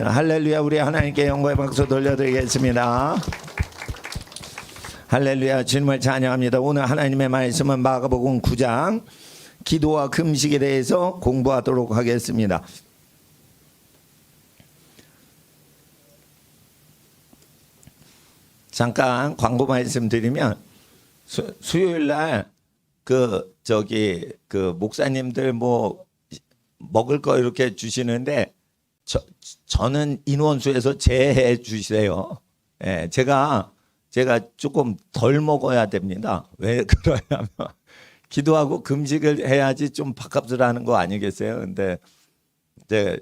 할렐루야. 우리 하나님께 영광의 박수 돌려드리겠습니다. 할렐루야. 주님을 찬양합니다. 오늘 하나님의 말씀은 마가복음 9장 기도와 금식에 대해서 공부하도록 하겠습니다. 잠깐 광고 말씀드리면 수요일 날 그 목사님들 뭐 먹을 거 이렇게 주시는데 저는 인원수에서 제해 주세요. 예, 제가 조금 덜 먹어야 됩니다. 왜 그러냐면 기도하고 금식을 해야지 좀 밥값을 하는 거 아니겠어요? 근데 이제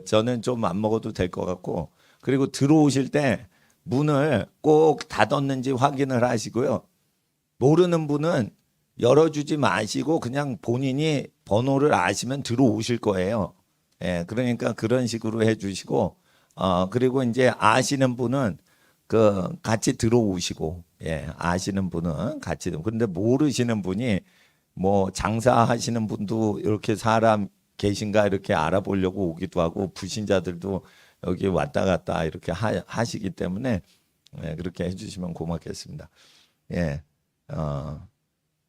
저는 좀 안 먹어도 될 것 같고, 그리고 들어오실 때 문을 꼭 닫았는지 확인을 하시고요. 모르는 분은 열어주지 마시고 그냥 본인이 번호를 아시면 들어오실 거예요. 예, 그러니까 그런 식으로 해주시고, 그리고 이제 아시는 분은 같이 들어오시고, 예, 아시는 분은 같이. 근데 모르시는 분이 뭐 장사하시는 분도 이렇게 사람 계신가 이렇게 알아보려고 오기도 하고, 불신자들도 여기 왔다 갔다 이렇게 하시기 때문에, 예, 그렇게 해주시면 고맙겠습니다. 예,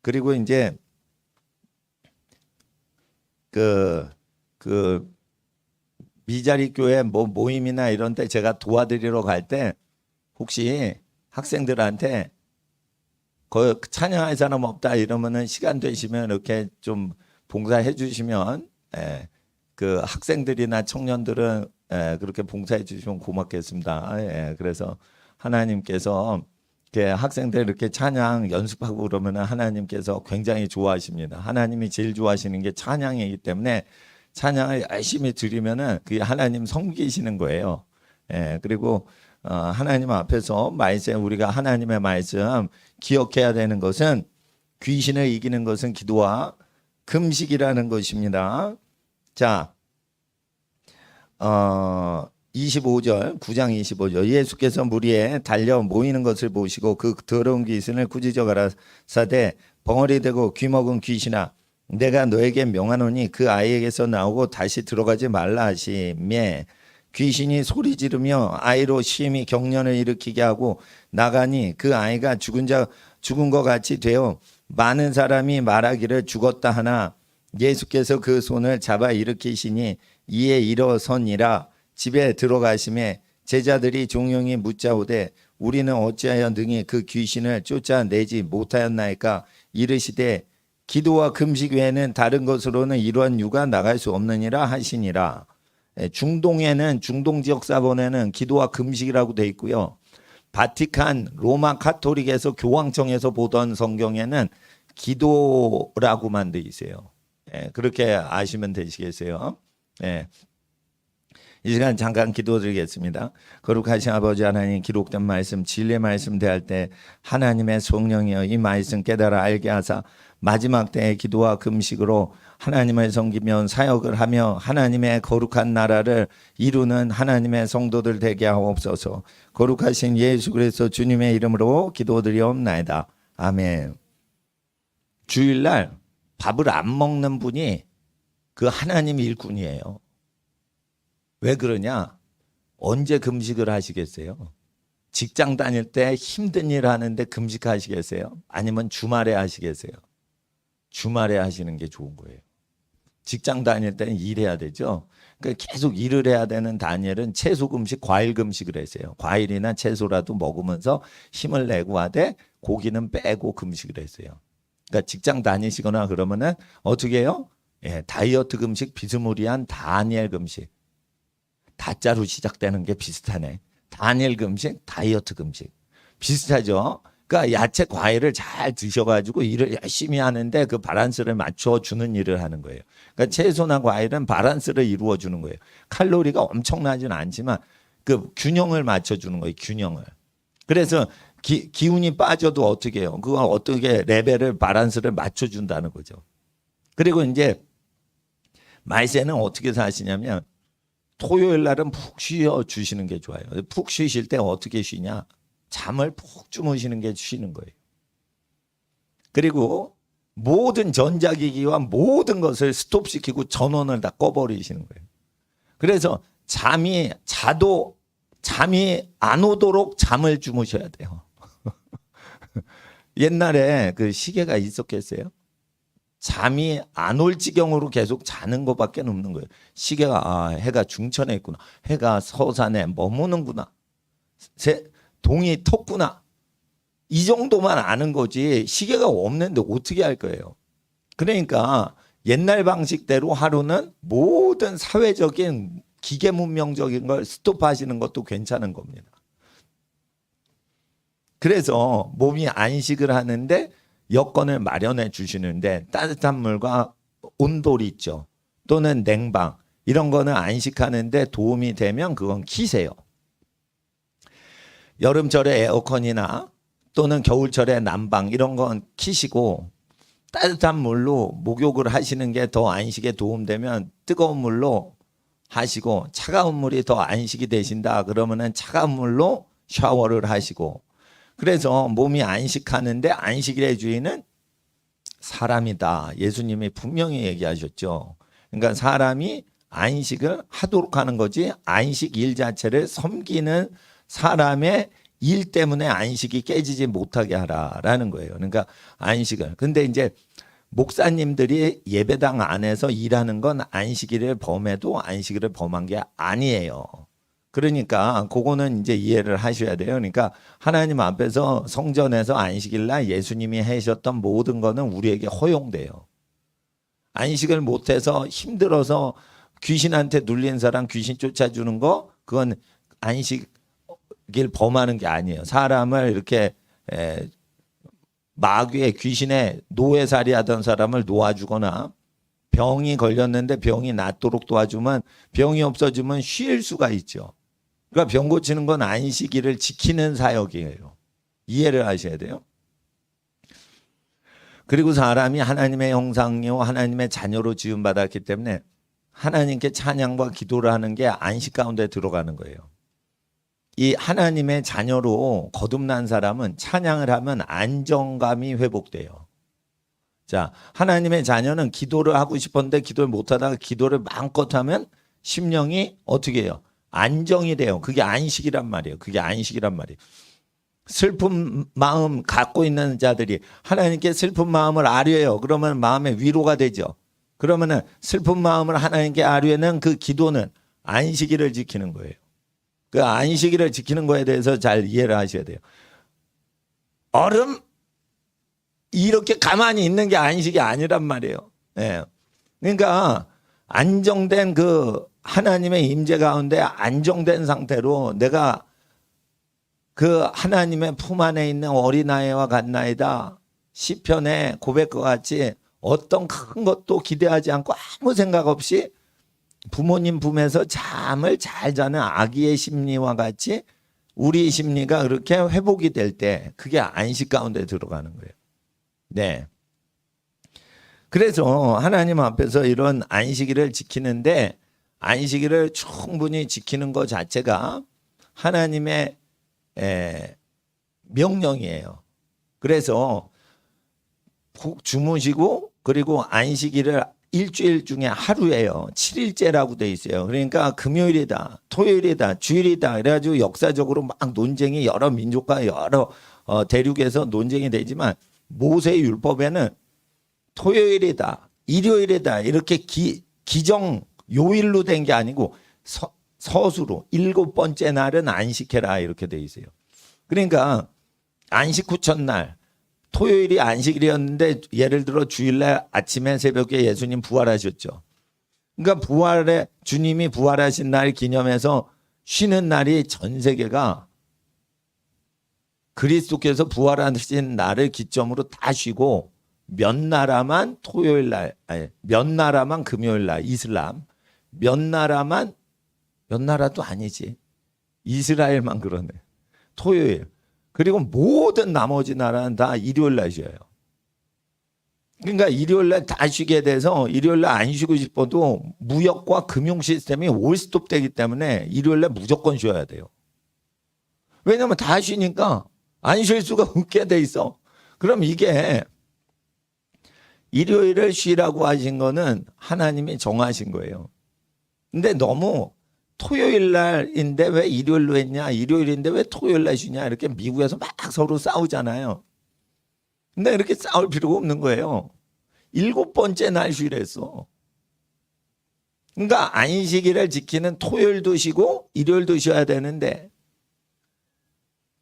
그리고 이제 미자리 교회 뭐 모임이나 이런 데 제가 도와드리러 갈 때 혹시 학생들한테 찬양할 사람 없다 이러면은 시간 되시면 이렇게 좀 봉사해 주시면, 예, 그 학생들이나 청년들은, 예, 그렇게 봉사해 주시면 고맙겠습니다. 예, 그래서 하나님께서 학생들 이렇게 찬양 연습하고 그러면 하나님께서 굉장히 좋아하십니다. 하나님이 제일 좋아하시는 게 찬양이기 때문에 찬양을 열심히 드리면은 그게 하나님 섬기시는 거예요. 예, 그리고 하나님 앞에서 우리가 하나님의 말씀 기억해야 되는 것은, 귀신을 이기는 것은 기도와 금식이라는 것입니다. 자, 25절, 9장 25절. 예수께서 무리에 달려 모이는 것을 보시고 그 더러운 귀신을 꾸짖어 가라사대, 벙어리 되고 귀먹은 귀신아, 내가 너에게 명하노니 그 아이에게서 나오고 다시 들어가지 말라 하시매, 귀신이 소리 지르며 아이로 심히 경련을 일으키게 하고 나가니 그 아이가 죽은 것 같이 되어 많은 사람이 말하기를 죽었다 하나, 예수께서 그 손을 잡아 일으키시니 이에 일어서니라. 집에 들어가심에 제자들이 종용이 묻자오되 우리는 어찌하여 능히 그 귀신을 쫓아내지 못하였나이까? 이르시되 기도와 금식 외에는 다른 것으로는 이러한 유가 나갈 수 없느니라 하시니라. 중동 지역 사본에는 기도와 금식이라고 돼 있고요. 바티칸 로마 카톨릭에서 교황청에서 보던 성경에는 기도라고만 돼 있어요. 예, 그렇게 아시면 되시겠어요. 예. 이 시간 잠깐 기도드리겠습니다. 거룩하신 아버지 하나님, 기록된 말씀, 진리의 말씀 대할 때 하나님의 성령이여 이 말씀 깨달아 알게 하사 마지막 때의 기도와 금식으로 하나님을 섬기며 사역을 하며 하나님의 거룩한 나라를 이루는 하나님의 성도들 되게 하옵소서. 거룩하신 예수 그리스도 주님의 이름으로 기도드리옵나이다. 아멘. 주일날 밥을 안 먹는 분이 그 하나님 일꾼이에요. 왜 그러냐? 언제 금식을 하시겠어요? 직장 다닐 때 힘든 일 하는데 금식하시겠어요? 아니면 주말에 하시겠어요? 주말에 하시는 게 좋은 거예요. 직장 다닐 때는 일해야 되죠. 그러니까 계속 일을 해야 되는 다니엘은 채소 금식, 과일 금식을 했어요. 과일이나 채소라도 먹으면서 힘을 내고 하되 고기는 빼고 금식을 했어요. 그러니까 직장 다니시거나 그러면은 어떻게 해요? 예, 다이어트 금식, 비스무리한 다니엘 금식. 다자로 시작되는 게 비슷하네. 다니엘 금식, 다이어트 금식. 비슷하죠? 그러니까 야채, 과일을 잘 드셔가지고 일을 열심히 하는데 그 밸런스를 맞춰주는 일을 하는 거예요. 그러니까 채소나 과일은 밸런스를 이루어주는 거예요. 칼로리가 엄청나지는 않지만 그 균형을 맞춰주는 거예요. 균형을. 그래서 기운이 빠져도 어떻게 해요? 그걸 어떻게 레벨을, 밸런스를 맞춰준다는 거죠. 그리고 이제 말세는 어떻게 사시냐면 토요일 날은 푹 쉬어 주시는 게 좋아요. 푹 쉬실 때 어떻게 쉬냐? 잠을 푹 주무시는 게 쉬는 거예요. 그리고 모든 전자기기와 모든 것을 스톱시키고 전원을 다 꺼버리시는 거예요. 그래서 잠이 안 오도록 잠을 주무셔야 돼요. 옛날에 그 시계가 있었겠어요? 잠이 안 올 지경으로 계속 자는 것밖에 없는 거예요. 시계가 해가 중천에 있구나. 해가 서산에 머무는구나. 동이 텄구나. 이 정도만 아는 거지 시계가 없는데 어떻게 할 거예요. 그러니까 옛날 방식대로 하루는 모든 사회적인 기계 문명적인 걸 스톱하시는 것도 괜찮은 겁니다. 그래서 몸이 안식을 하는데 여건을 마련해 주시는데 따뜻한 물과 온돌이 있죠. 또는 냉방 이런 거는 안식하는데 도움이 되면 그건 키세요. 여름철에 에어컨이나 또는 겨울철에 난방 이런 건 키시고 따뜻한 물로 목욕을 하시는 게 더 안식에 도움되면 뜨거운 물로 하시고 차가운 물이 더 안식이 되신다 그러면은 차가운 물로 샤워를 하시고 그래서 몸이 안식하는데 안식일의 주인은 사람이다. 예수님이 분명히 얘기하셨죠. 그러니까 사람이 안식을 하도록 하는 거지 안식일 자체를 섬기는 사람의 일 때문에 안식이 깨지지 못하게 하라라는 거예요. 그러니까 안식을. 근데 이제 목사님들이 예배당 안에서 일하는 건 안식일을 범해도 안식일을 범한 게 아니에요. 그러니까 그거는 이제 이해를 하셔야 돼요. 그러니까 하나님 앞에서 성전에서 안식일 날 예수님이 하셨던 모든 거는 우리에게 허용돼요. 안식을 못해서 힘들어서 귀신한테 눌린 사람 귀신 쫓아주는 거 그건 안식일 범하는 게 아니에요. 사람을 이렇게 마귀의 귀신의 노예살이 하던 사람을 놓아주거나 병이 걸렸는데 병이 낫도록 도와주면 병이 없어지면 쉴 수가 있죠. 그러니까 병 고치는 건 안식일을 지키는 사역이에요. 이해를 하셔야 돼요. 그리고 사람이 하나님의 형상이요 하나님의 자녀로 지음받았기 때문에 하나님께 찬양과 기도를 하는 게 안식 가운데 들어가는 거예요. 이 하나님의 자녀로 거듭난 사람은 찬양을 하면 안정감이 회복돼요. 자, 하나님의 자녀는 기도를 하고 싶었는데 기도를 못하다가 기도를 마음껏 하면 심령이 어떻게 해요? 안정이 돼요. 그게 안식이란 말이에요. 그게 안식이란 말이에요. 슬픈 마음 갖고 있는 자들이 하나님께 슬픈 마음을 아뢰요. 그러면 마음에 위로가 되죠. 그러면은 슬픈 마음을 하나님께 아뢰는 그 기도는 안식일을 지키는 거예요. 그 안식일을 지키는 거에 대해서 잘 이해를 하셔야 돼요. 얼음 이렇게 가만히 있는 게 안식이 아니란 말이에요. 예. 그러니까 안정된 그 하나님의 임재 가운데 안정된 상태로 내가 그 하나님의 품 안에 있는 어린아이와 같나이다. 시편의 고백과 같이 어떤 큰 것도 기대하지 않고 아무 생각 없이 부모님 품에서 잠을 잘 자는 아기의 심리와 같이 우리 심리가 그렇게 회복이 될 때 그게 안식 가운데 들어가는 거예요. 네. 그래서 하나님 앞에서 이런 안식일을 지키는데 안식일을 충분히 지키는 것 자체가 하나님의 명령이에요. 그래서 푹 주무시고 그리고 안식일을 일주일 중에 하루예요. 7일째라고 돼 있어요. 그러니까 금요일이다, 토요일이다, 주일이다. 그래가지고 역사적으로 막 논쟁이 여러 민족과 여러 대륙에서 논쟁이 되지만 모세 율법에는 토요일이다, 일요일이다 이렇게 기정 요일로 된 게 아니고 서수로 7번째 날은 안식해라 이렇게 돼 있어요. 그러니까 안식 후 첫날 토요일이 안식일이었는데 예를 들어 주일날 아침에 새벽에 예수님 부활하셨죠. 그러니까 부활에 주님이 부활하신 날 기념해서 쉬는 날이 전 세계가 그리스도께서 부활하신 날을 기점으로 다 쉬고 몇 나라만 토요일 날, 아니, 몇 나라만 금요일 날 이슬람, 몇 나라만 몇 나라도 아니지. 이스라엘만 그러네. 토요일. 그리고 모든 나머지 나라는 다 일요일 날 쉬어요. 그러니까 일요일 날 다 쉬게 돼서 일요일 날 안 쉬고 싶어도 무역과 금융 시스템이 올스톱 되기 때문에 일요일 날 무조건 쉬어야 돼요. 왜냐하면 다 쉬니까 안 쉴 수가 없게 돼 있어. 그럼 이게 일요일을 쉬라고 하신 거는 하나님이 정하신 거예요. 근데 너무 토요일 날인데 왜 일요일로 했냐, 일요일인데 왜 토요일 날 쉬냐, 이렇게 미국에서 막 서로 싸우잖아요. 근데 이렇게 싸울 필요가 없는 거예요. 7번째 날 쉬랬어. 그러니까 안식일을 지키는 토요일도 쉬고 일요일도 쉬어야 되는데,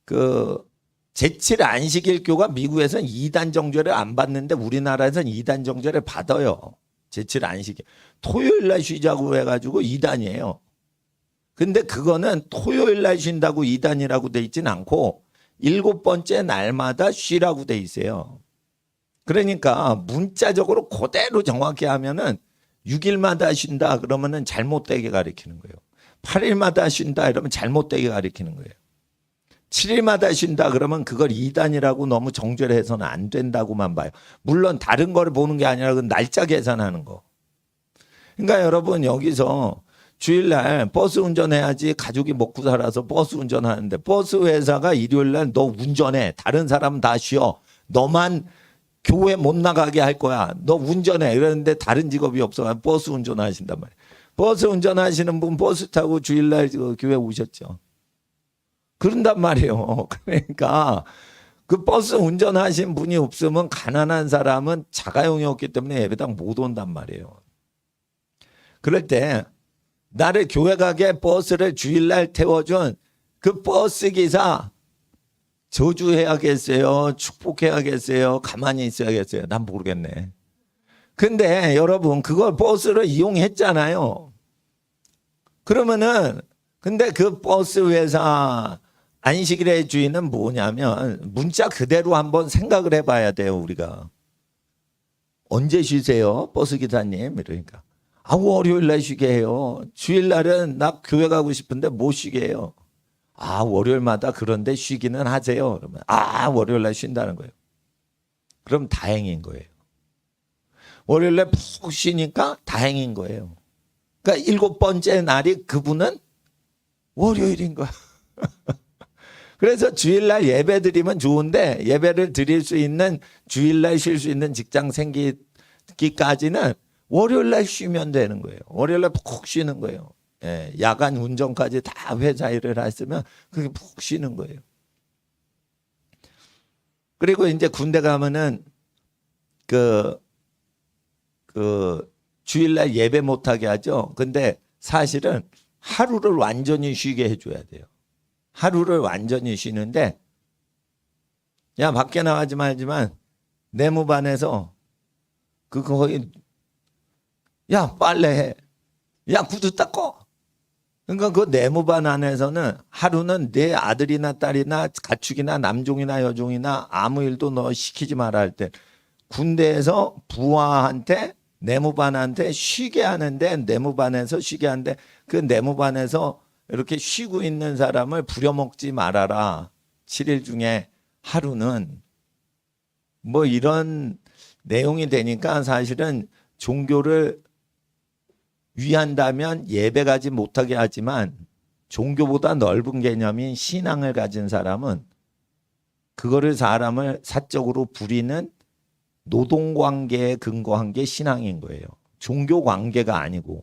그 제칠 안식일교가 미국에서는 2단 정죄를 안 받는데 우리나라에서는 2단 정죄를 받아요. 제칠 안식일. 토요일 날 쉬자고 해가지고 2단이에요. 근데 그거는 토요일 날 쉰다고 2단이라고 돼 있진 않고 7번째 날마다 쉬라고 돼 있어요. 그러니까 문자적으로 그대로 정확히 하면은 6일마다 쉰다 그러면은 잘못되게 가리키는 거예요. 8일마다 쉰다 이러면 잘못되게 가리키는 거예요. 7일마다 쉰다 그러면 그걸 2단이라고 너무 정죄를 해서는 안 된다고만 봐요. 물론 다른 거를 보는 게 아니라 그 날짜 계산하는 거. 그러니까 여러분 여기서 주일날 버스 운전해야지 가족이 먹고 살아서 버스 운전하는데 버스 회사가 일요일날 너 운전해. 다른 사람은 다 쉬어. 너만 교회 못 나가게 할 거야. 너 운전해. 이러는데 다른 직업이 없어. 버스 운전하신단 말이에요. 버스 운전하시는 분 버스 타고 주일날 교회 오셨죠. 그런단 말이에요. 그러니까 그 버스 운전하신 분이 없으면 가난한 사람은 자가용이 없기 때문에 예배당 못 온단 말이에요. 그럴 때 나를 교회 가게 버스를 주일날 태워준 그 버스 기사 저주해야겠어요? 축복해야겠어요? 가만히 있어야겠어요? 난 모르겠네. 근데 여러분 그걸 버스를 이용했잖아요. 그러면은 근데 그 버스 회사 안식일의 주인은 뭐냐면 문자 그대로 한번 생각을 해봐야 돼요. 우리가 언제 쉬세요? 버스 기사님 이러니까 월요일 날 쉬게 해요. 주일 날은 나 교회 가고 싶은데 못 쉬게 해요. 월요일마다 그런데 쉬기는 하세요. 그러면 월요일 날 쉰다는 거예요. 그럼 다행인 거예요. 월요일 날 푹 쉬니까 다행인 거예요. 그러니까 7번째 날이 그분은 월요일인 거야. 그래서 주일날 예배 드리면 좋은데 예배를 드릴 수 있는 주일날 쉴 수 있는 직장 생기기까지는 월요일날 쉬면 되는 거예요. 월요일날 푹 쉬는 거예요. 예, 야간 운전까지 다 회사 일을 했으면 그게 푹 쉬는 거예요. 그리고 이제 군대 가면은 그 주일날 예배 못하게 하죠. 근데 사실은 하루를 완전히 쉬게 해줘야 돼요. 하루를 완전히 쉬는데 야 밖에 나가지 말지만 내무반에서 거의 야 빨래해. 야 구두 닦어. 그러니까 그 내무반 안에서는 하루는 내 아들이나 딸이나 가축이나 남종이나 여종이나 아무 일도 너 시키지 마라 할 때 군대에서 부하한테 내무반한테 쉬게 하는데 내무반에서 쉬게 하는데 그 내무반에서 이렇게 쉬고 있는 사람을 부려먹지 말아라. 7일 중에 하루는 뭐 이런 내용이 되니까 사실은 종교를 위한다면 예배 가지 못하게 하지만 종교보다 넓은 개념인 신앙을 가진 사람은 그거를 사람을 사적으로 부리는 노동관계에 근거한 게 신앙인 거예요. 종교관계가 아니고.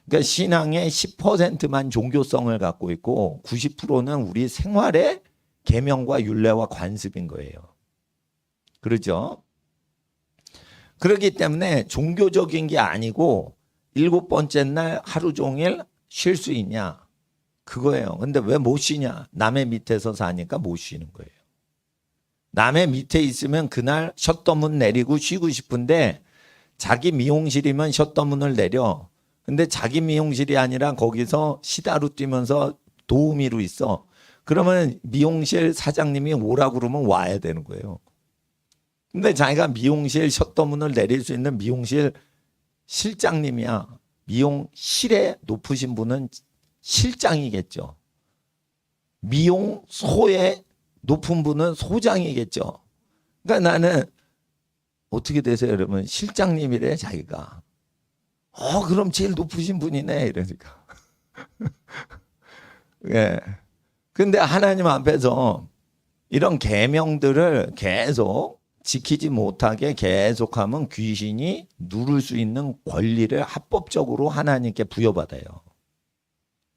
그러니까 신앙의 10%만 종교성을 갖고 있고 90%는 우리 생활의 계명과 율례와 관습인 거예요. 그렇죠? 그렇기 때문에 종교적인 게 아니고 7번째 날 하루 종일 쉴 수 있냐? 그거예요. 근데 왜 못 쉬냐? 남의 밑에서 사니까 못 쉬는 거예요. 남의 밑에 있으면 그날 셧다운 내리고 쉬고 싶은데 자기 미용실이면 셧다운을 내려. 근데 자기 미용실이 아니라 거기서 시다로 뛰면서 도우미로 있어. 그러면 미용실 사장님이 오라고 그러면 와야 되는 거예요. 근데 자기가 미용실 셧다운을 내릴 수 있는 미용실 실장님이야. 미용실에 높으신 분은 실장이겠죠. 미용소에 높은 분은 소장이겠죠. 그러니까 나는 어떻게 되세요? 여러분 실장님이래 자기가. 그럼 제일 높으신 분이네 이러니까. 예. 근데 하나님 앞에서 이런 계명들을 계속 지키지 못하게 계속하면 귀신이 누를 수 있는 권리를 합법적으로 하나님께 부여받아요.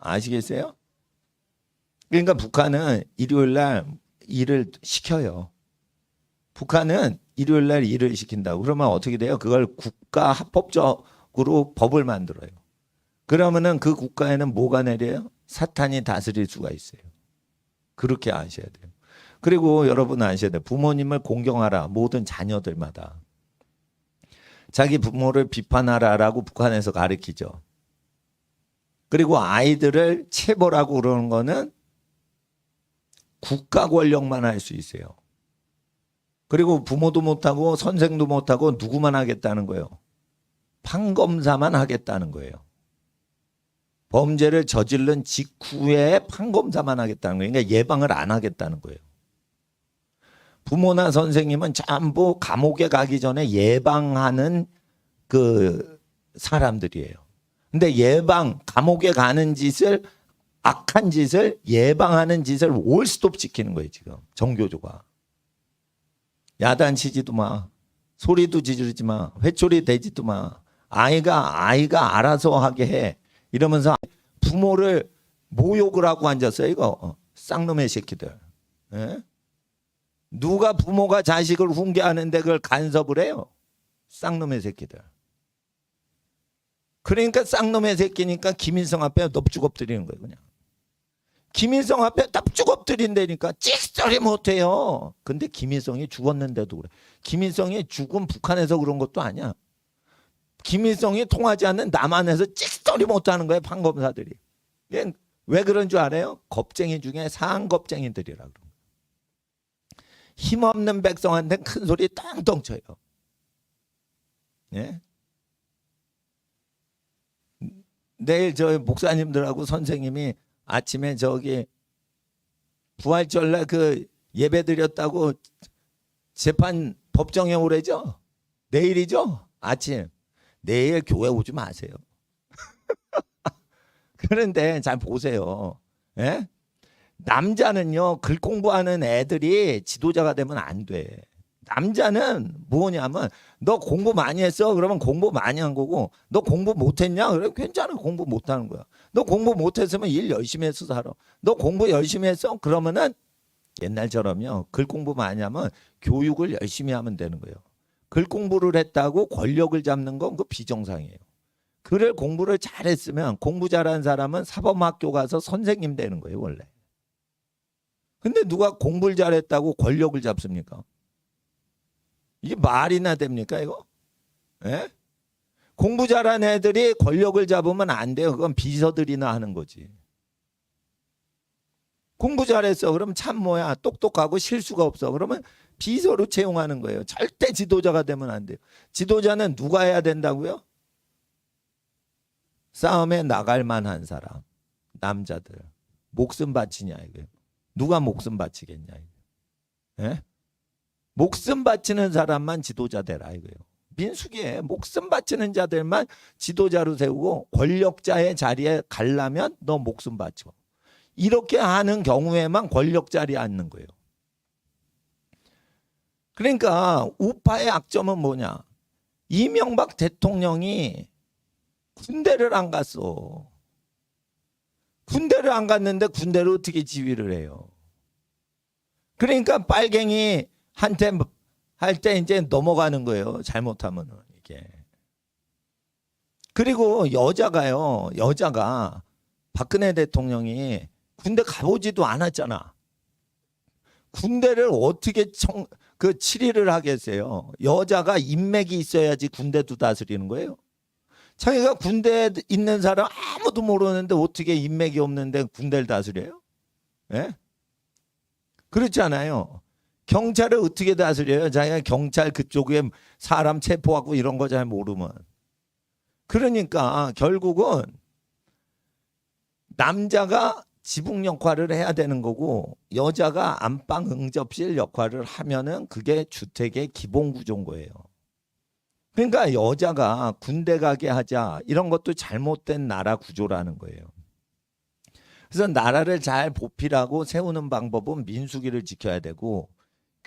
아시겠어요? 그러니까 북한은 일요일 날 일을 시켜요. 북한은 일요일 날 일을 시킨다고. 그러면 어떻게 돼요? 그걸 국가 합법적으로 법을 만들어요. 그러면은 그 국가에는 뭐가 내려요? 사탄이 다스릴 수가 있어요. 그렇게 아셔야 돼요. 그리고 여러분 아셔야 돼요. 부모님을 공경하라. 모든 자녀들마다. 자기 부모를 비판하라라고 북한에서 가르치죠. 그리고 아이들을 체벌하고 그러는 거는 국가 권력만 할 수 있어요. 그리고 부모도 못하고 선생도 못하고 누구만 하겠다는 거예요? 판검사만 하겠다는 거예요. 범죄를 저지른 직후에 판검사만 하겠다는 거예요. 그러니까 예방을 안 하겠다는 거예요. 부모나 선생님은 전부 감옥에 가기 전에 예방하는 그 사람들이에요. 근데 감옥에 가는 짓을, 악한 짓을 예방하는 짓을 올스톱 지키는 거예요, 지금. 정교조가. 야단치지도 마. 소리도 지르지 마. 회초리 대지도 마. 아이가 알아서 하게 해. 이러면서 부모를 모욕을 하고 앉았어요, 이거. 쌍놈의 새끼들. 예? 누가 부모가 자식을 훈계하는데 그걸 간섭을 해요? 쌍놈의 새끼들. 그러니까 쌍놈의 새끼니까 김일성 앞에 넙죽 엎드리는 거예요, 그냥. 김일성 앞에 넙죽 엎드린다니까 찍소리 못해요. 근데 김일성이 죽었는데도 그래. 김일성이 죽은 북한에서 그런 것도 아니야. 김일성이 통하지 않는 남한에서 찍소리 못하는 거예요, 판검사들이. 왜 그런 줄 알아요? 겁쟁이 중에 상겁쟁이들이라 그런 거예요. 힘없는 백성한테 큰 소리 똥똥 쳐요. 예? 내일 저 목사님들하고 선생님이 아침에 저기 부활절날 그 예배 드렸다고 재판 법정에 오래죠? 내일이죠? 아침. 내일 교회 오지 마세요. 그런데 잘 보세요. 예? 남자는요, 글 공부하는 애들이 지도자가 되면 안 돼. 남자는 뭐냐면 너 공부 많이 했어? 그러면 공부 많이 한 거고, 너 공부 못했냐? 그래 괜찮아, 공부 못하는 거야. 너 공부 못했으면 일 열심히 해서 살아. 너 공부 열심히 했어? 그러면은 옛날처럼요, 글 공부 많이 하면 교육을 열심히 하면 되는 거예요. 글 공부를 했다고 권력을 잡는 건 그 비정상이에요. 글을 공부를 잘했으면, 공부 잘하는 사람은 사범학교 가서 선생님 되는 거예요, 원래. 근데 누가 공부를 잘했다고 권력을 잡습니까? 이게 말이나 됩니까, 이거? 예? 공부 잘한 애들이 권력을 잡으면 안 돼요. 그건 비서들이나 하는 거지. 공부 잘했어. 그러면 참 뭐야, 똑똑하고 실수가 없어. 그러면 비서로 채용하는 거예요. 절대 지도자가 되면 안 돼요. 지도자는 누가 해야 된다고요? 싸움에 나갈 만한 사람, 남자들. 목숨 바치냐 이거예요. 누가 목숨 바치겠냐 이거예요. 예? 목숨 바치는 사람만 지도자 되라 이거예요. 민숙이에 목숨 바치는 자들만 지도자로 세우고, 권력자의 자리에 가려면 너 목숨 바쳐. 이렇게 하는 경우에만 권력 자리에 앉는 거예요. 그러니까 우파의 악점은 뭐냐? 이명박 대통령이 군대를 안 갔어. 군대를 안 갔는데 군대를 어떻게 지휘를 해요? 그러니까 빨갱이 한테 할 때 이제 넘어가는 거예요. 잘못하면은 이게. 그리고 여자가 박근혜 대통령이 군대 가보지도 않았잖아. 군대를 어떻게 치리를 하겠어요? 여자가 인맥이 있어야지 군대도 다스리는 거예요. 자기가 군대에 있는 사람 아무도 모르는데 어떻게 인맥이 없는데 군대를 다스려요? 예? 그렇지 않아요. 경찰을 어떻게 다스려요? 자기가 경찰 그쪽에 사람 체포하고 이런 거 잘 모르면. 그러니까 결국은 남자가 지붕 역할을 해야 되는 거고, 여자가 안방 응접실 역할을 하면은 그게 주택의 기본 구조인 거예요. 그러니까 여자가 군대 가게 하자, 이런 것도 잘못된 나라 구조라는 거예요. 그래서 나라를 잘 보필하고 세우는 방법은 민수기를 지켜야 되고,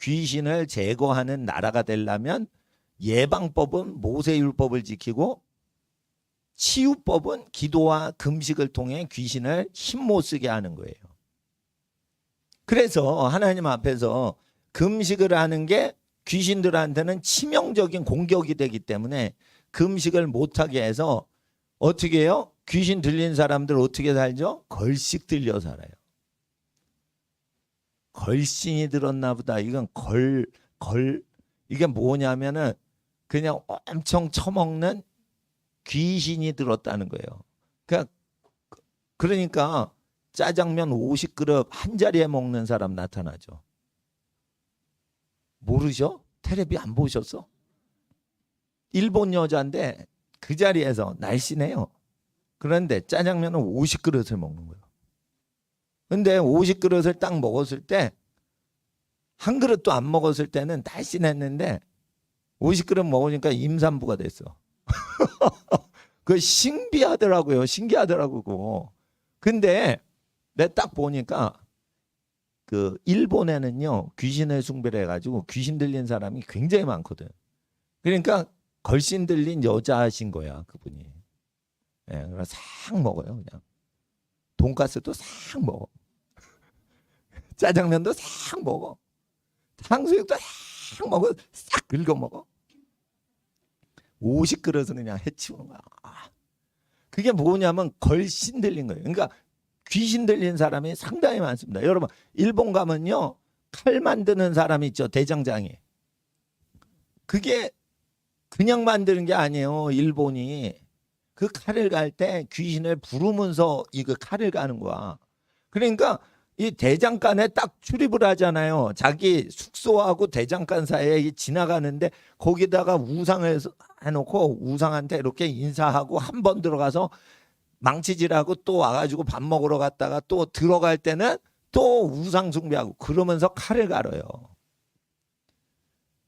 귀신을 제거하는 나라가 되려면 예방법은 모세율법을 지키고, 치유법은 기도와 금식을 통해 귀신을 힘 못 쓰게 하는 거예요. 그래서 하나님 앞에서 금식을 하는 게 귀신들한테는 치명적인 공격이 되기 때문에 금식을 못하게 해서 어떻게 해요? 귀신 들린 사람들 어떻게 살죠? 걸씩 들려 살아요. 걸신이 들었나 보다. 이건 이게 뭐냐면은 그냥 엄청 처먹는 귀신이 들었다는 거예요. 그러니까 짜장면 50그릇 한 자리에 먹는 사람 나타나죠. 모르죠? 텔레비 안 보셨어? 일본 여자인데 그 자리에서 날씬해요. 그런데 짜장면은 50그릇을 먹는 거예요. 근데 50그릇을 딱 먹었을 때 한 그릇도 안 먹었을 때는 날씬했는데 50그릇 먹으니까 임산부가 됐어. 그 신기하더라고요. 신기하더라고요. 근데 내가 딱 보니까 그 일본에는요 귀신을 숭배를 해가지고 귀신 들린 사람이 굉장히 많거든. 그러니까 걸신 들린 여자신 거야 그분이. 예, 그래서 싹 먹어요 그냥. 돈가스도 싹 먹어. 짜장면도 싹 먹어. 탕수육도 싹 먹어. 싹 긁어 먹어. 50그릇은 그냥 해치우는 거야. 그게 뭐냐면 걸신 들린 거예요. 그러니까 귀신 들린 사람이 상당히 많습니다. 여러분 일본 가면요 칼 만드는 사람 있죠. 대장장이. 그게 그냥 만드는 게 아니에요. 일본이. 그 칼을 갈 때 귀신을 부르면서 이거 칼을 가는 거야. 그러니까 이 대장간에 딱 출입을 하잖아요. 자기 숙소하고 대장간 사이에 지나가는데 거기다가 우상을 해놓고 우상한테 이렇게 인사하고 한 번 들어가서 망치질하고 또 와가지고 밥 먹으러 갔다가 또 들어갈 때는 또 우상 숭배하고 그러면서 칼을 갈아요.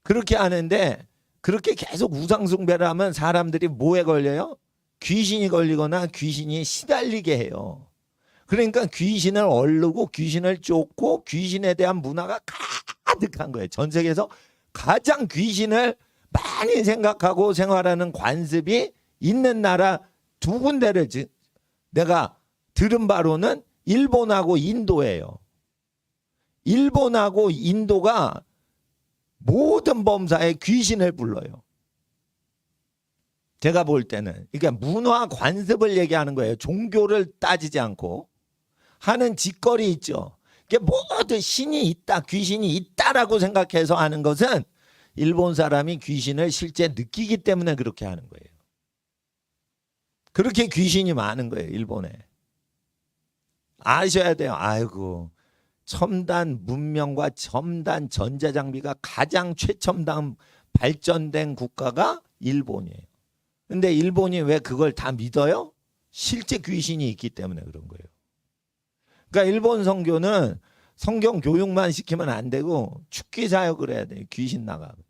그렇게 하는데 그렇게 계속 우상 숭배를 하면 사람들이 뭐에 걸려요? 귀신이 걸리거나 귀신이 시달리게 해요. 그러니까 귀신을 얼르고 귀신을 쫓고 귀신에 대한 문화가 가득한 거예요. 전 세계에서 가장 귀신을 많이 생각하고 생활하는 관습이 있는 나라 두 군데를 내가 들은 바로는 일본하고 인도예요. 일본하고 인도가 모든 범사에 귀신을 불러요. 제가 볼 때는 그러니까 문화 관습을 얘기하는 거예요. 종교를 따지지 않고 하는 짓거리 있죠. 모두 신이 있다, 귀신이 있다라고 생각해서 하는 것은 일본 사람이 귀신을 실제 느끼기 때문에 그렇게 하는 거예요. 그렇게 귀신이 많은 거예요, 일본에. 아셔야 돼요. 아이고, 첨단 문명과 첨단 전자장비가 가장 최첨단 발전된 국가가 일본이에요. 근데 일본이 왜 그걸 다 믿어요? 실제 귀신이 있기 때문에 그런 거예요. 그러니까 일본 선교는 성경 교육만 시키면 안 되고 축기 사역을 해야 돼요. 귀신 나가고.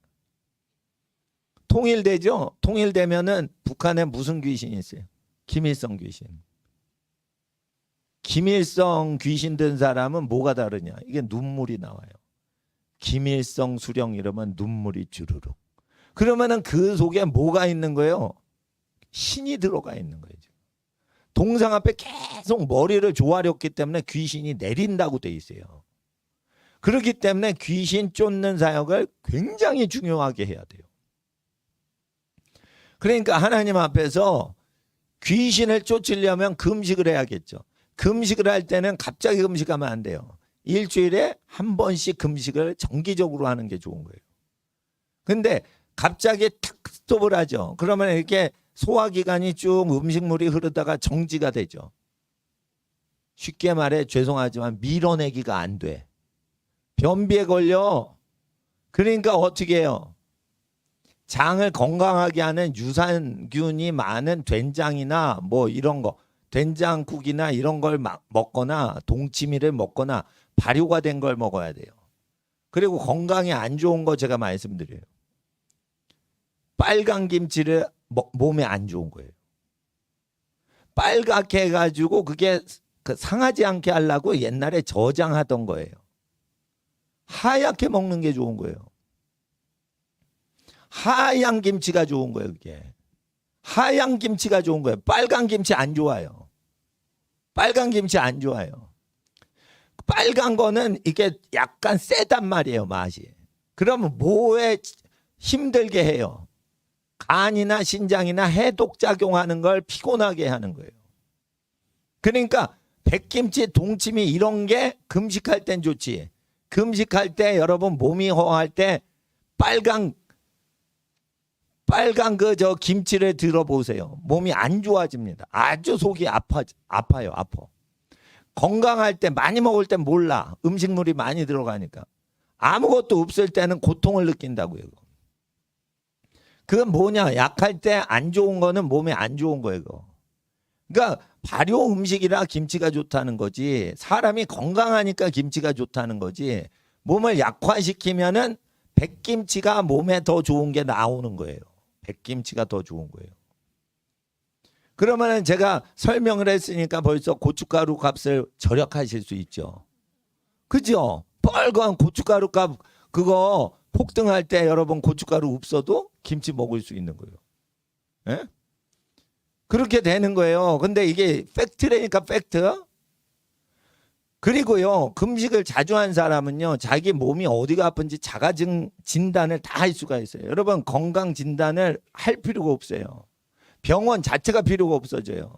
통일되죠? 통일되면은 북한에 무슨 귀신이 있어요? 김일성 귀신. 김일성 귀신 든 사람은 뭐가 다르냐? 이게 눈물이 나와요. 김일성 수령 이러면 눈물이 주르륵. 그러면은 그 속에 뭐가 있는 거예요? 신이 들어가 있는 거예요. 동상 앞에 계속 머리를 조아렸기 때문에 귀신이 내린다고 돼 있어요. 그렇기 때문에 귀신 쫓는 사역을 굉장히 중요하게 해야 돼요. 그러니까 하나님 앞에서 귀신을 쫓으려면 금식을 해야겠죠. 금식을 할 때는 갑자기 금식하면 안 돼요. 일주일에 한 번씩 금식을 정기적으로 하는 게 좋은 거예요. 근데 갑자기 탁 스톱을 하죠. 그러면 이렇게 소화기관이 쭉 음식물이 흐르다가 정지가 되죠. 쉽게 말해 죄송하지만 밀어내기가 안 돼. 변비에 걸려. 그러니까 어떻게 해요? 장을 건강하게 하는 유산균이 많은 된장이나 뭐 이런 거, 된장국이나 이런 걸 먹거나 동치미를 먹거나 발효가 된 걸 먹어야 돼요. 그리고 건강에 안 좋은 거 제가 말씀드려요. 빨간 김치를 몸에 안 좋은 거예요. 빨갛게 해가지고 그게 상하지 않게 하려고 옛날에 저장하던 거예요. 하얗게 먹는 게 좋은 거예요. 하얀 김치가 좋은 거예요. 그게 하얀 김치가 좋은 거예요. 빨간 김치 안 좋아요. 빨간 김치 안 좋아요. 빨간 거는 이게 약간 세단 말이에요, 맛이. 그러면 뭐에 힘들게 해요? 간이나 신장이나 해독 작용하는 걸 피곤하게 하는 거예요. 그러니까 백김치, 동치미 이런 게 금식할 땐 좋지. 금식할 때 여러분 몸이 허할 때 빨간 그 저 김치를 들어보세요. 몸이 안 좋아집니다. 아주 속이 아파요. 건강할 때 많이 먹을 땐 몰라. 음식물이 많이 들어가니까. 아무것도 없을 때는 고통을 느낀다고요. 그건 뭐냐? 약할 때 안 좋은 거는 몸에 안 좋은 거예요. 그러니까 발효 음식이라 김치가 좋다는 거지. 사람이 건강하니까 김치가 좋다는 거지. 몸을 약화시키면은 백김치가 몸에 더 좋은 게 나오는 거예요. 백김치가 더 좋은 거예요. 그러면은 제가 설명을 했으니까 벌써 고춧가루 값을 절약하실 수 있죠. 그죠? 빨간 고춧가루 값 그거 폭등할 때 여러분 고춧가루 없어도 김치 먹을 수 있는 거예요. 예? 그렇게 되는 거예요. 근데 이게 팩트라니까 팩트. 그리고요, 금식을 자주 한 사람은요, 자기 몸이 어디가 아픈지 자가 진단을 다 할 수가 있어요. 여러분, 건강 진단을 할 필요가 없어요. 병원 자체가 필요가 없어져요.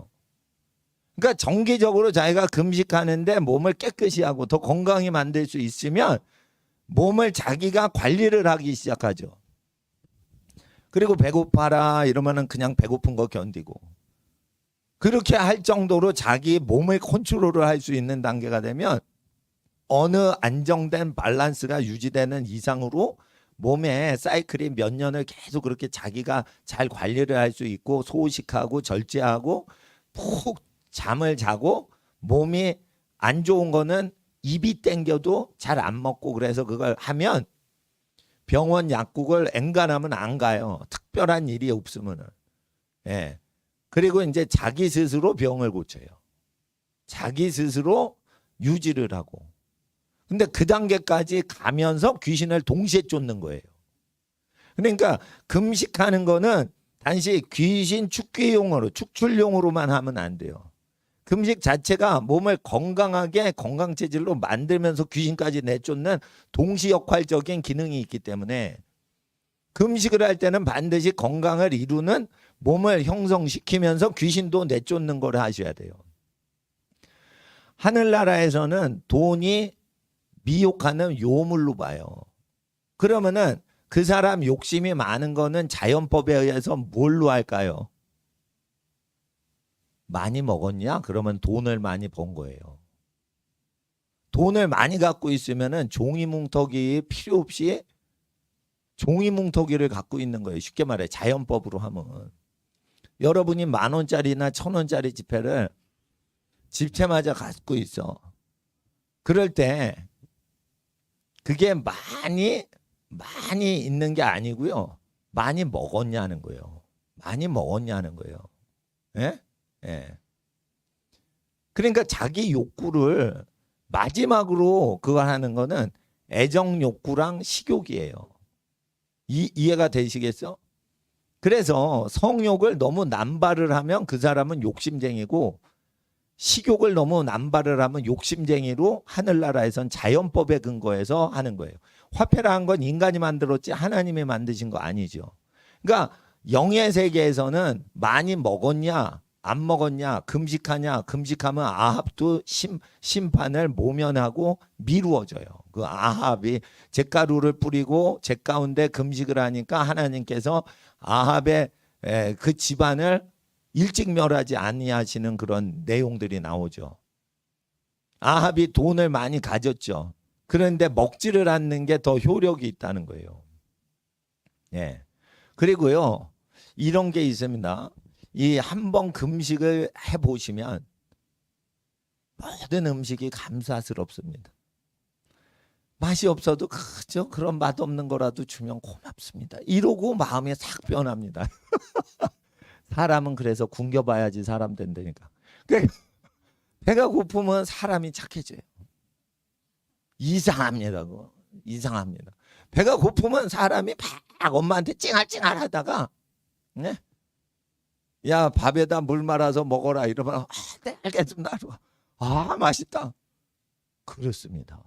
그러니까 정기적으로 자기가 금식하는데 몸을 깨끗이 하고 더 건강히 만들 수 있으면 몸을 자기가 관리를 하기 시작하죠. 그리고 배고파라 이러면은 그냥 배고픈 거 견디고. 그렇게 할 정도로 자기 몸을 컨트롤을 할 수 있는 단계가 되면 어느 안정된 밸런스가 유지되는 이상으로 몸의 사이클이 몇 년을 계속 그렇게 자기가 잘 관리를 할 수 있고 소식하고 절제하고 푹 잠을 자고 몸이 안 좋은 거는 입이 땡겨도 잘 안 먹고 그래서 그걸 하면 병원 약국을 엔간하면 안 가요. 특별한 일이 없으면은. 예. 그리고 이제 자기 스스로 병을 고쳐요. 자기 스스로 유지를 하고. 근데 그 단계까지 가면서 귀신을 동시에 쫓는 거예요. 그러니까 금식하는 거는 단지 귀신 축출용으로만 하면 안 돼요. 금식 자체가 몸을 건강하게 건강체질로 만들면서 귀신까지 내쫓는 동시역할적인 기능이 있기 때문에 금식을 할 때는 반드시 건강을 이루는 몸을 형성시키면서 귀신도 내쫓는 걸 하셔야 돼요. 하늘나라에서는 돈이 미혹하는 요물로 봐요. 그러면은 그 사람 욕심이 많은 거는 자연법에 의해서 뭘로 할까요? 많이 먹었냐? 그러면 돈을 많이 번 거예요. 돈을 많이 갖고 있으면은 종이뭉터기 필요 없이 종이뭉터기를 갖고 있는 거예요. 쉽게 말해 자연법으로 하면. 여러분이 10,000원짜리나 1,000원짜리 지폐를 집채마저 갖고 있어. 그럴 때 그게 많이 있는 게 아니고요. 많이 먹었냐는 거예요. 많이 먹었냐는 거예요. 예? 예. 그러니까 자기 욕구를 마지막으로 그걸 하는 거는 애정 욕구랑 식욕이에요. 이해가 되시겠어? 그래서 성욕을 너무 남발을 하면 그 사람은 욕심쟁이고 식욕을 너무 남발을 하면 욕심쟁이로 하늘나라에선 자연법에 근거해서 하는 거예요. 화폐라는 건 인간이 만들었지 하나님이 만드신 거 아니죠. 그러니까 영의 세계에서는 많이 먹었냐 안 먹었냐 금식하냐 금식하면 아합도 심판을 모면하고 미루어져요. 그 아합이 잿가루를 뿌리고 잿 가운데 금식을 하니까 하나님께서 아합의 그 집안을 일찍 멸하지 아니하시는 그런 내용들이 나오죠. 아합이 돈을 많이 가졌죠. 그런데 먹지를 않는 게 더 효력이 있다는 거예요. 예. 그리고요, 이런 게 있습니다. 이 한 번 금식을 해보시면 모든 음식이 감사스럽습니다. 맛이 없어도 그저 그런 맛없는 거라도 주면 고맙습니다. 이러고 마음이 싹 변합니다. 사람은 그래서 굶겨봐야지 사람 된다니까. 그러니까 배가 고프면 사람이 착해져요. 이상합니다. 그거. 이상합니다. 배가 고프면 사람이 막 엄마한테 찡알찡알 하다가 네? 야 밥에다 물 말아서 먹어라 이러면 네 알겠습니다. 맛있다. 그렇습니다.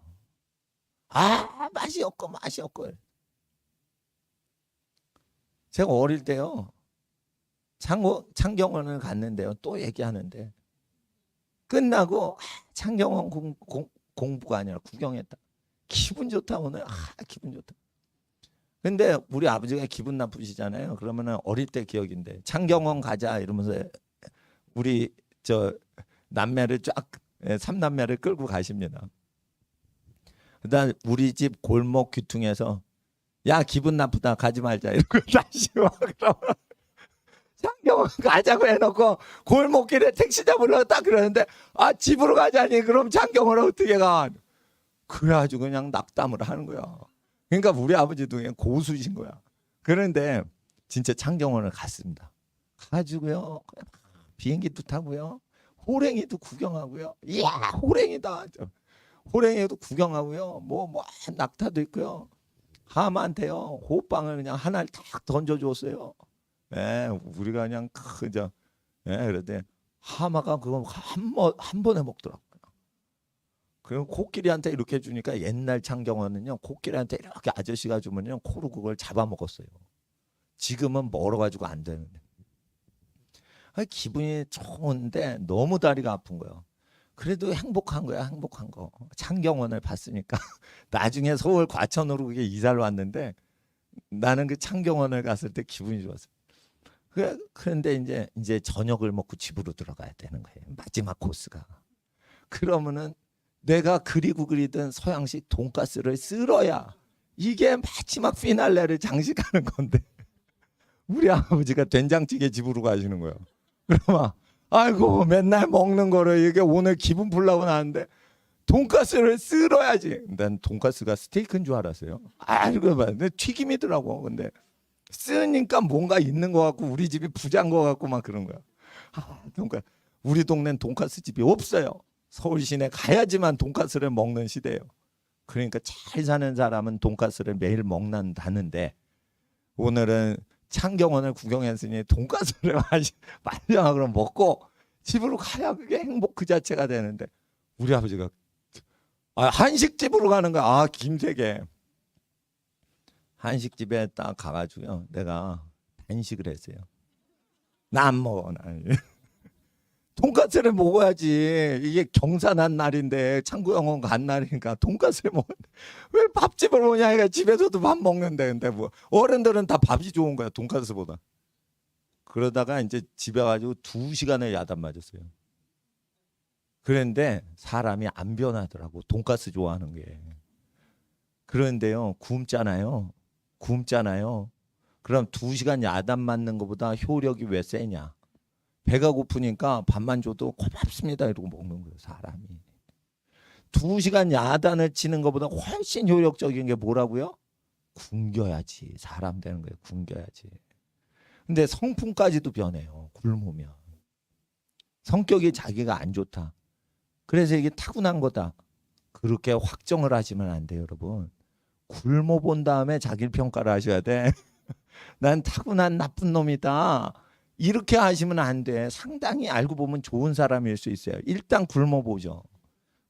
맛이 없고 맛이 없고. 제가 어릴 때요 창경원을 갔는데요 또 얘기하는데 끝나고 창경원 공부가 아니라 구경했다. 기분 좋다 오늘. 기분 좋다. 근데 우리 아버지가 기분 나쁘시잖아요. 그러면은 어릴 때 기억인데 창경원 가자 이러면서 우리 저 남매를 쫙 삼남매를 끌고 가십니다. 그다음 우리 집 골목 귀퉁에서 야 기분 나쁘다 가지 말자 이러고 다시 와. 그러면 창경원 가자고 해놓고 골목길에 택시 잡으려고 딱 그러는데 집으로 가자니 그럼 창경원을 어떻게 가? 그래가지고 그냥 낙담을 하는 거야. 그러니까 우리 아버지도 그냥 고수신 거야. 그런데 진짜 창경원을 갔습니다. 가가지고요 비행기도 타고요 호랭이도 구경하고요. 이야 호랭이다. 호랭이도 구경하고요. 뭐 낙타도 있고요. 하마한테요 호빵을 그냥 하나를 탁 던져줬어요. 우리가 그냥 그저 그랬더니 하마가 그거 한 번에 먹더라고요. 그리고 코끼리한테 이렇게 주니까 옛날 창경원은요 코끼리한테 이렇게 아저씨가 주면요 코로 그걸 잡아먹었어요. 지금은 멀어가지고 안 되는데. 기분이 좋은데 너무 다리가 아픈 거예요. 그래도 행복한 거야 행복한 거. 창경원을 봤으니까. 나중에 서울 과천으로 그게 이사를 왔는데 나는 그 창경원을 갔을 때 기분이 좋았어요. 그런데 이제 저녁을 먹고 집으로 들어가야 되는 거예요. 마지막 코스가. 그러면은 내가 그리고 그리던 서양식 돈가스를 쓸어야 이게 마지막 피날레를 장식하는 건데 우리 아버지가 된장찌개 집으로 가시는 거예요. 그러면 아이고 맨날 먹는 거를 이게 오늘 기분 풀라고 나왔는데 돈가스를 쓸어야지. 난 돈가스가 스테이크인 줄 알았어요. 알고 봤는데 튀김이더라고. 근데 쓰니까 뭔가 있는 것 같고 우리 집이 부자인 것 같고 막 그런 거야. 그러니까 우리 동네는 돈가스 집이 없어요. 서울 시내 가야지만 돈가스를 먹는 시대예요. 그러니까 잘 사는 사람은 돈가스를 매일 먹는다는데 오늘은 창경원을 구경했으니 돈가스를 마지막으로 먹고 집으로 가야 그게 행복 그 자체가 되는데 우리 아버지가 한식집으로 가는 거야. 김세계 한식집에 딱 가가지고요 내가 단식을 했어요. 나 안 먹어. 돈가스를 먹어야지. 이게 경사난 날인데 창구영원 간 날이니까 돈가스를 먹는데 왜 밥집을 오냐. 그러니까 집에서도 밥 먹는데 근데 뭐 어른들은 다 밥이 좋은 거야 돈가스보다. 그러다가 이제 집에 가지고 2시간을 야단 맞았어요. 그런데 사람이 안 변하더라고 돈가스 좋아하는 게. 그런데요 굶잖아요. 그럼 2시간 야단 맞는 것보다 효력이 왜 세냐. 배가 고프니까 밥만 줘도 고맙습니다 이러고 먹는 거예요 사람이. 2시간 야단을 치는 것보다 훨씬 효력적인 게 뭐라고요? 굶겨야지 사람 되는 거예요. 굶겨야지. 근데 성품까지도 변해요. 굶으면. 성격이 자기가 안 좋다. 그래서 이게 타고난 거다. 그렇게 확정을 하시면 안 돼요 여러분. 굶어본 다음에 자기 평가를 하셔야 돼. 난 타고난 나쁜 놈이다. 이렇게 하시면 안 돼. 상당히 알고 보면 좋은 사람일 수 있어요. 일단 굶어보죠.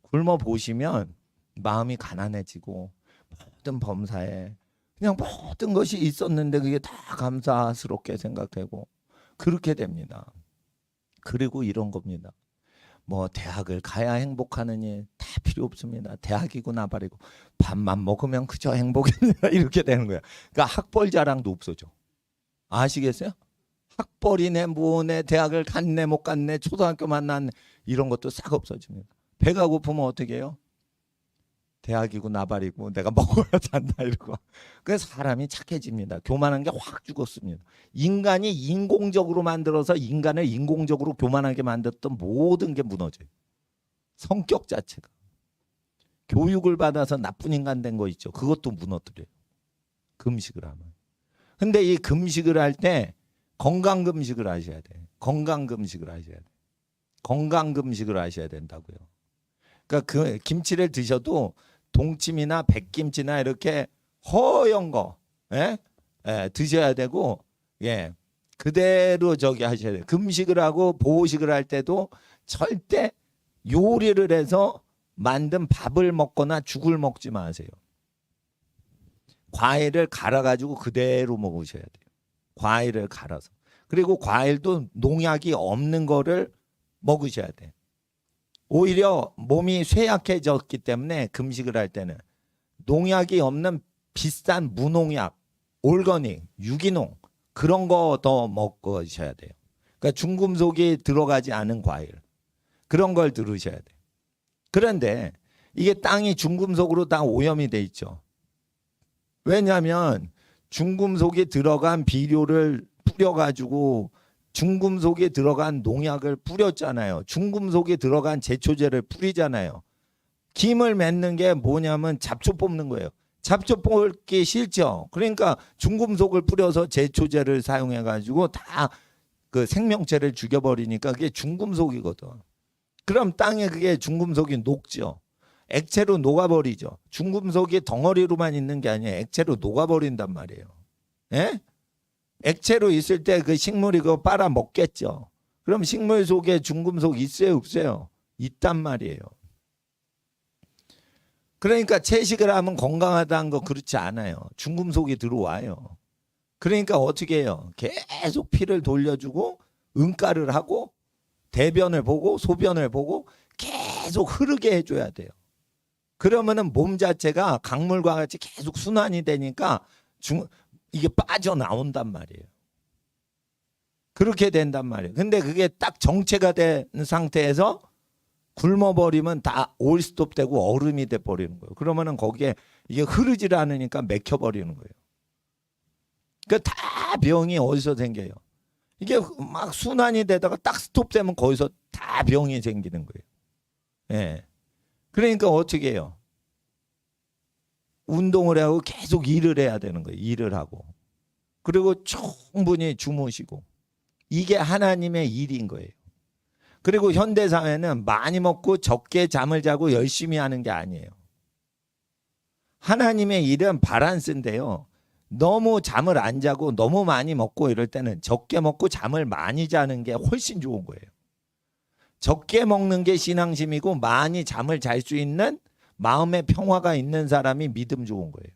굶어보시면 마음이 가난해지고 모든 범사에 그냥 모든 것이 있었는데 그게 다 감사스럽게 생각되고 그렇게 됩니다. 그리고 이런 겁니다. 뭐 대학을 가야 행복하는 일 다 필요 없습니다. 대학이고 나발이고 밥만 먹으면 그저 행복입니다. 이렇게 되는 거야. 그러니까 학벌 자랑도 없어져. 아시겠어요? 학벌이네 뭐네 대학을 갔네 못 갔네 초등학교 만났네 이런 것도 싹 없어집니다. 배가 고프면 어떻게 해요? 대학이고 나발이고 내가 먹어야 산다 이러고. 그래서 사람이 착해집니다. 교만한 게 확 죽었습니다. 인간이 인공적으로 만들어서 인간을 인공적으로 교만하게 만들었던 모든 게 무너져요. 성격 자체가. 교육을 받아서 나쁜 인간 된 거 있죠. 그것도 무너뜨려요. 금식을 하면. 근데 이 금식을 할 때 건강금식을 하셔야 돼. 건강금식을 하셔야 돼. 건강금식을 하셔야 된다고요. 그러니까 그 김치를 드셔도 동치미나 백김치나 이렇게 허연 거 드셔야 되고 그대로 저기 하셔야 돼요. 금식을 하고 보호식을 할 때도 절대 요리를 해서 만든 밥을 먹거나 죽을 먹지 마세요. 과일을 갈아가지고 그대로 먹으셔야 돼요. 과일을 갈아서. 그리고 과일도 농약이 없는 거를 먹으셔야 돼요. 오히려 몸이 쇠약해졌기 때문에 금식을 할 때는 농약이 없는 비싼 무농약, 올거닉, 유기농 그런 거 더 먹으셔야 돼요. 그러니까 중금속이 들어가지 않은 과일 그런 걸 들으셔야 돼요. 그런데 이게 땅이 중금속으로 다 오염이 돼 있죠. 왜냐하면 중금속이 들어간 비료를 뿌려가지고 중금속이 들어간 농약을 뿌렸잖아요. 중금속이 들어간 제초제를 뿌리잖아요. 김을 맺는 게 뭐냐면 잡초 뽑는 거예요. 잡초 뽑기 싫죠. 그러니까 중금속을 뿌려서 제초제를 사용해가지고 다 그 생명체를 죽여버리니까 그게 중금속이거든. 그럼 땅에 그게 중금속이 녹죠. 액체로 녹아버리죠. 중금속이 덩어리로만 있는 게 아니에요. 액체로 녹아버린단 말이에요. 예? 액체로 있을 때 그 식물이 그거 빨아 먹겠죠. 그럼 식물 속에 중금속 있어요, 없어요? 있단 말이에요. 그러니까 채식을 하면 건강하다는 거 그렇지 않아요. 중금속이 들어와요. 그러니까 어떻게 해요? 계속 피를 돌려주고 응가를 하고 대변을 보고 소변을 보고 계속 흐르게 해줘야 돼요. 그러면은 몸 자체가 강물과 같이 계속 순환이 되니까 이게 빠져나온단 말이에요. 그렇게 된단 말이에요. 근데 그게 딱 정체가 된 상태에서 굶어버리면 다 올스톱 되고 얼음이 돼버리는 거예요. 그러면은 거기에 이게 흐르질 않으니까 맥혀버리는 거예요. 그러니까 다 병이 어디서 생겨요? 이게 막 순환이 되다가 딱 스톱되면 거기서 다 병이 생기는 거예요. 예. 그러니까 어떻게 해요? 운동을 하고 계속 일을 해야 되는 거예요. 일을 하고. 그리고 충분히 주무시고. 이게 하나님의 일인 거예요. 그리고 현대사회는 많이 먹고 적게 잠을 자고 열심히 하는 게 아니에요. 하나님의 일은 바란스인데요. 너무 잠을 안 자고 너무 많이 먹고 이럴 때는 적게 먹고 잠을 많이 자는 게 훨씬 좋은 거예요. 적게 먹는 게 신앙심이고 많이 잠을 잘 수 있는 마음의 평화가 있는 사람이 믿음 좋은 거예요.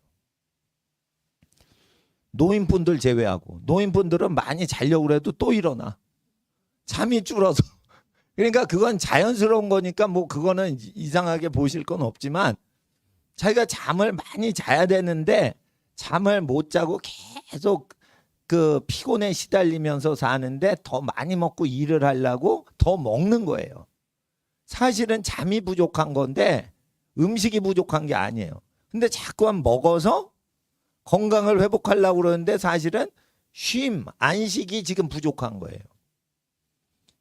노인분들 제외하고. 노인분들은 많이 자려고 해도 또 일어나. 잠이 줄어서. 그러니까 그건 자연스러운 거니까 뭐 그거는 이상하게 보실 건 없지만 자기가 잠을 많이 자야 되는데 잠을 못 자고 계속 그 피곤에 시달리면서 사는데 더 많이 먹고 일을 하려고 더 먹는 거예요. 사실은 잠이 부족한 건데 음식이 부족한 게 아니에요. 근데 자꾸만 먹어서 건강을 회복하려고 그러는데 사실은 쉼, 안식이 지금 부족한 거예요.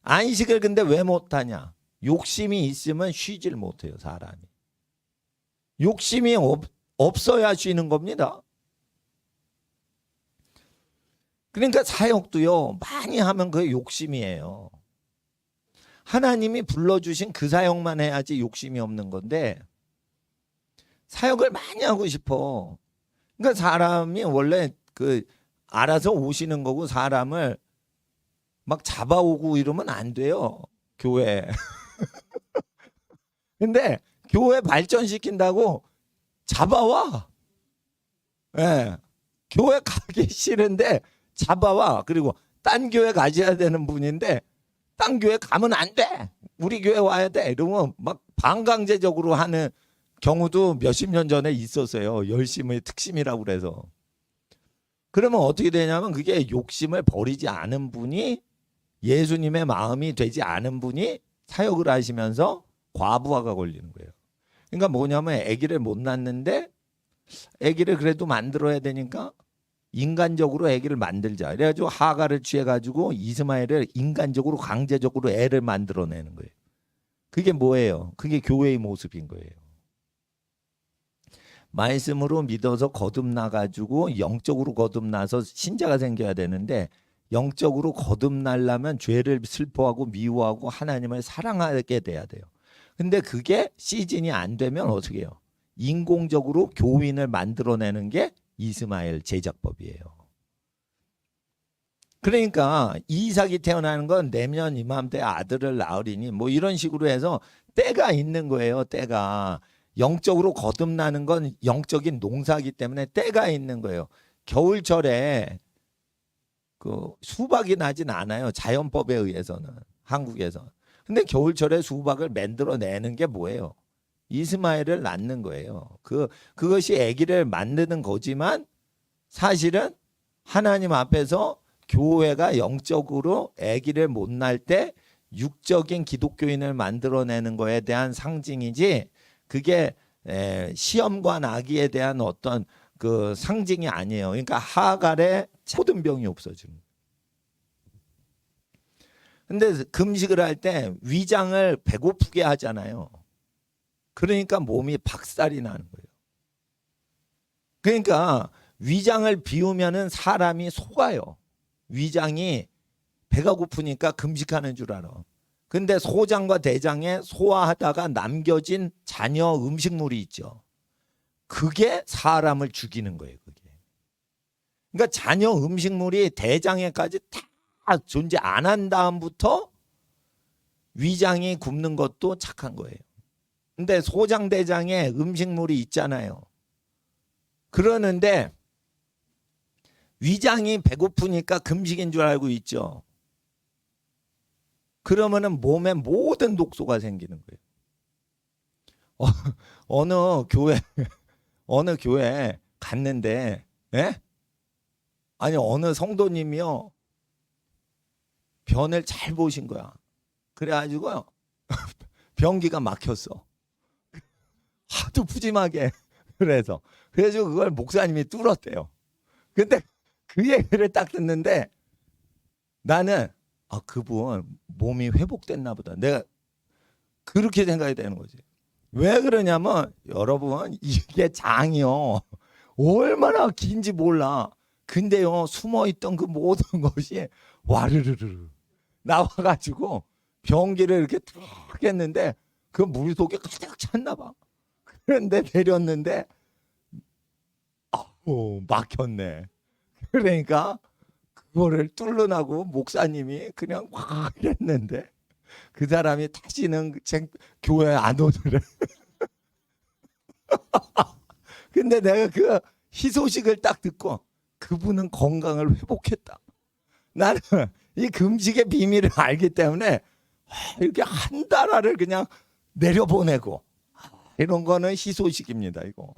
안식을 근데 왜 못하냐? 욕심이 있으면 쉬질 못해요, 사람이. 욕심이 없어야 쉬는 겁니다. 그러니까 사역도요, 많이 하면 그게 욕심이에요. 하나님이 불러주신 그 사역만 해야지 욕심이 없는 건데 사역을 많이 하고 싶어. 그러니까 사람이 원래 그 알아서 오시는 거고 사람을 막 잡아오고 이러면 안 돼요. 교회. 근데 교회 발전시킨다고 잡아와. 예. 교회 가기 싫은데 잡아와. 그리고 딴 교회 가셔야 되는 분인데 딴 교회 가면 안 돼. 우리 교회 와야 돼. 이러면 막 반강제적으로 하는 경우도 몇십 년 전에 있었어요. 열심의 특심이라고 그래서. 그러면 어떻게 되냐면 그게 욕심을 버리지 않은 분이 예수님의 마음이 되지 않은 분이 사역을 하시면서 과부하가 걸리는 거예요. 그러니까 뭐냐면 아기를 못 낳는데 아기를 그래도 만들어야 되니까 인간적으로 아기를 만들자. 그래가지고 하가를 취해가지고 이스마엘을 인간적으로 강제적으로 애를 만들어내는 거예요. 그게 뭐예요? 그게 교회의 모습인 거예요. 말씀으로 믿어서 거듭나가지고 영적으로 거듭나서 신자가 생겨야 되는데 영적으로 거듭나려면 죄를 슬퍼하고 미워하고 하나님을 사랑하게 돼야 돼요. 근데 그게 시즌이 안 되면 어떻게 해요? 인공적으로 교인을 만들어내는 게 이스마엘 제작법이에요. 그러니까 이삭이 태어나는 건 내년 이맘때 아들을 낳으리니 뭐 이런 식으로 해서 때가 있는 거예요. 때가 영적으로 거듭나는 건 영적인 농사이기 때문에 때가 있는 거예요. 겨울철에 그 수박이 나진 않아요. 자연법에 의해서는 한국에서. 근데 겨울철에 수박을 만들어내는 게 뭐예요? 이스마엘을 낳는 거예요. 그것이 아기를 만드는 거지만 사실은 하나님 앞에서 교회가 영적으로 아기를 못 낳을 때 육적인 기독교인을 만들어내는 거에 대한 상징이지 그게 시험관 아기에 대한 어떤 그 상징이 아니에요. 그러니까 하갈의 모든 병이 없어지는 거예요. 근데 금식을 할 때 위장을 배고프게 하잖아요. 그러니까 몸이 박살이 나는 거예요. 그러니까 위장을 비우면은 사람이 속아요. 위장이 배가 고프니까 금식하는 줄 알아. 근데 소장과 대장에 소화하다가 남겨진 잔여 음식물이 있죠. 그게 사람을 죽이는 거예요. 그게. 그러니까 잔여 음식물이 대장에까지 다 존재 안 한 다음부터 위장이 굽는 것도 착한 거예요. 근데 소장 대장에 음식물이 있잖아요. 그러는데 위장이 배고프니까 금식인 줄 알고 있죠. 그러면은 몸에 모든 독소가 생기는 거예요. 어느 교회 갔는데, 예? 아니 어느 성도님이요 변을 잘 보신 거야. 그래가지고요 변기가 막혔어. 하도 푸짐하게 그래서 그걸 목사님이 뚫었대요. 근데 그 얘기를 딱 듣는데 나는 그분 몸이 회복됐나 보다. 내가 그렇게 생각이 되는 거지. 왜 그러냐면 여러분 이게 장이요 얼마나 긴지 몰라. 근데요 숨어있던 그 모든 것이 와르르르 나와가지고 변기를 이렇게 탁 했는데 그 물 속에 가득 찼나 봐. 그런데 내렸는데 막혔네. 그러니까 그거를 뚫으라고 목사님이 그냥 확 했는데 그 사람이 다시는 교회 안 오더래. 근데 내가 그 희소식을 딱 듣고 그분은 건강을 회복했다. 나는 이 금식의 비밀을 알기 때문에 이렇게 한 달을 그냥 내려보내고 이런 거는 희소식입니다. 이거.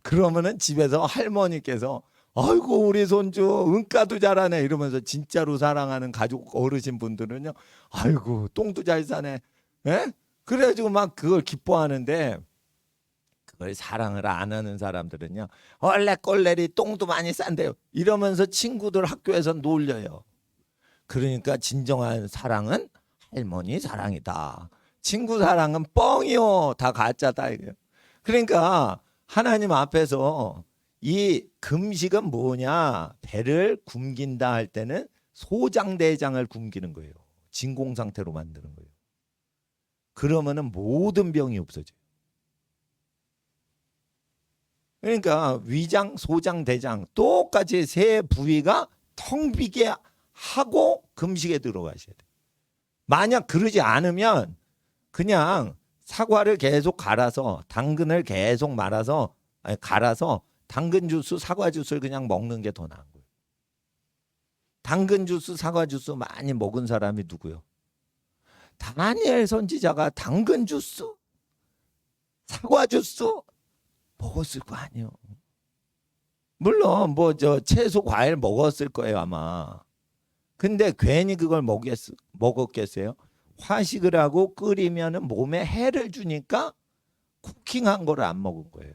그러면은 집에서 할머니께서 아이고 우리 손주 은가도 잘하네 이러면서 진짜로 사랑하는 가족 어르신 분들은요 아이고 똥도 잘 싸네. 예? 그래가지고 막 그걸 기뻐하는데 그걸 사랑을 안 하는 사람들은요 원래 꼴레리 똥도 많이 싼대요 이러면서 친구들 학교에서 놀려요. 그러니까 진정한 사랑은 할머니 사랑이다. 친구 사랑은 뻥이요. 다 가짜다 이거예요. 그러니까 하나님 앞에서 이 금식은 뭐냐? 배를 굶긴다 할 때는 소장대장을 굶기는 거예요. 진공 상태로 만드는 거예요. 그러면은 모든 병이 없어져요. 그러니까 위장, 소장, 대장 똑같이 세 부위가 텅 비게 하고 금식에 들어가셔야 돼요. 만약 그러지 않으면 그냥 사과를 계속 갈아서 당근을 계속 말아서 갈아서 당근 주스, 사과 주스를 그냥 먹는 게 더 나은 거예요. 당근 주스, 사과 주스 많이 먹은 사람이 누구요? 다니엘 선지자가 당근 주스, 사과 주스 먹었을 거 아니에요. 물론 뭐 저 채소 과일 먹었을 거예요 아마. 근데 괜히 그걸 먹었겠어요? 화식을 하고 끓이면 몸에 해를 주니까 쿠킹한 거를 안 먹은 거예요.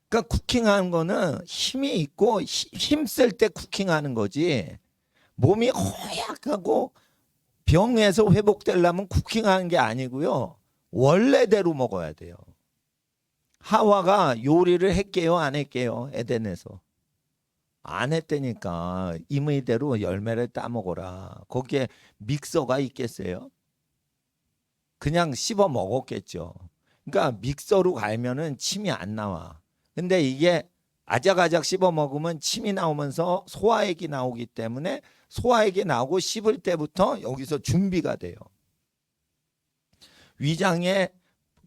그러니까 쿠킹한 거는 힘이 있고 힘쓸 때 쿠킹하는 거지 몸이 허약하고 병에서 회복되려면 쿠킹하는 게 아니고요. 원래대로 먹어야 돼요. 하와가 요리를 했게요 안 했게요? 에덴에서. 안 했다니까. 임의대로 열매를 따먹어라. 거기에 믹서가 있겠어요? 그냥 씹어 먹었겠죠. 그러니까 믹서로 갈면은 침이 안 나와. 근데 이게 아작아작 씹어 먹으면 침이 나오면서 소화액이 나오기 때문에 소화액이 나오고 씹을 때부터 여기서 준비가 돼요. 위장에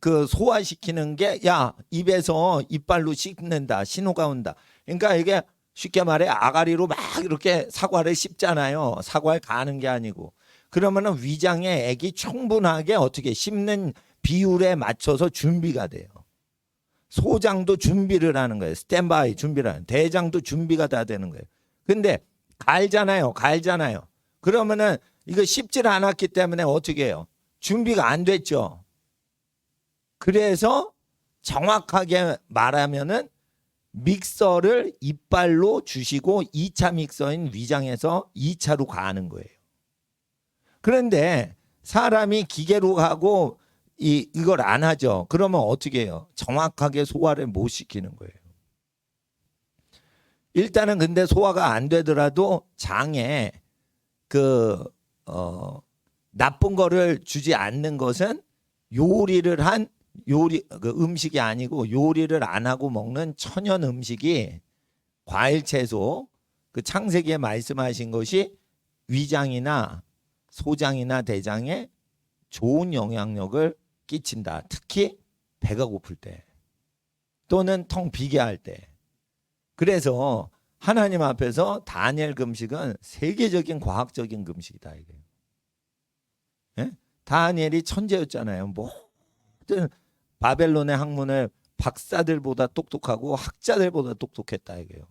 그 소화시키는 게 야 입에서 이빨로 씹는다 신호가 온다. 그러니까 이게 쉽게 말해 아가리로 막 이렇게 사과를 씹잖아요. 사과를 가는 게 아니고. 그러면은 위장에 액이 충분하게 어떻게 씹는 비율에 맞춰서 준비가 돼요. 소장도 준비를 하는 거예요. 스탠바이 준비를 하는. 대장도 준비가 다 되는 거예요. 근데 갈잖아요. 그러면은 이거 씹질 않았기 때문에 어떻게 해요? 준비가 안 됐죠. 그래서 정확하게 말하면은 믹서를 이빨로 주시고 2차 믹서인 위장에서 2차로 가는 거예요. 그런데 사람이 기계로 가고 이걸 안 하죠. 그러면 어떻게 해요? 정확하게 소화를 못 시키는 거예요. 일단은 근데 소화가 안 되더라도 장에 나쁜 거를 주지 않는 것은 요리를 한 음식이 아니고 요리를 안 하고 먹는 천연 음식이 과일 채소 창세기에 말씀하신 것이 위장이나 소장이나 대장에 좋은 영향력을 끼친다. 특히 배가 고플 때 또는 텅 비게 할 때. 그래서 하나님 앞에서 다니엘 금식은 세계적인 과학적인 금식이다. 이게. 예? 다니엘이 천재였잖아요. 모든 바벨론의 학문을 박사들보다 똑똑하고 학자들보다 똑똑했다 이게요.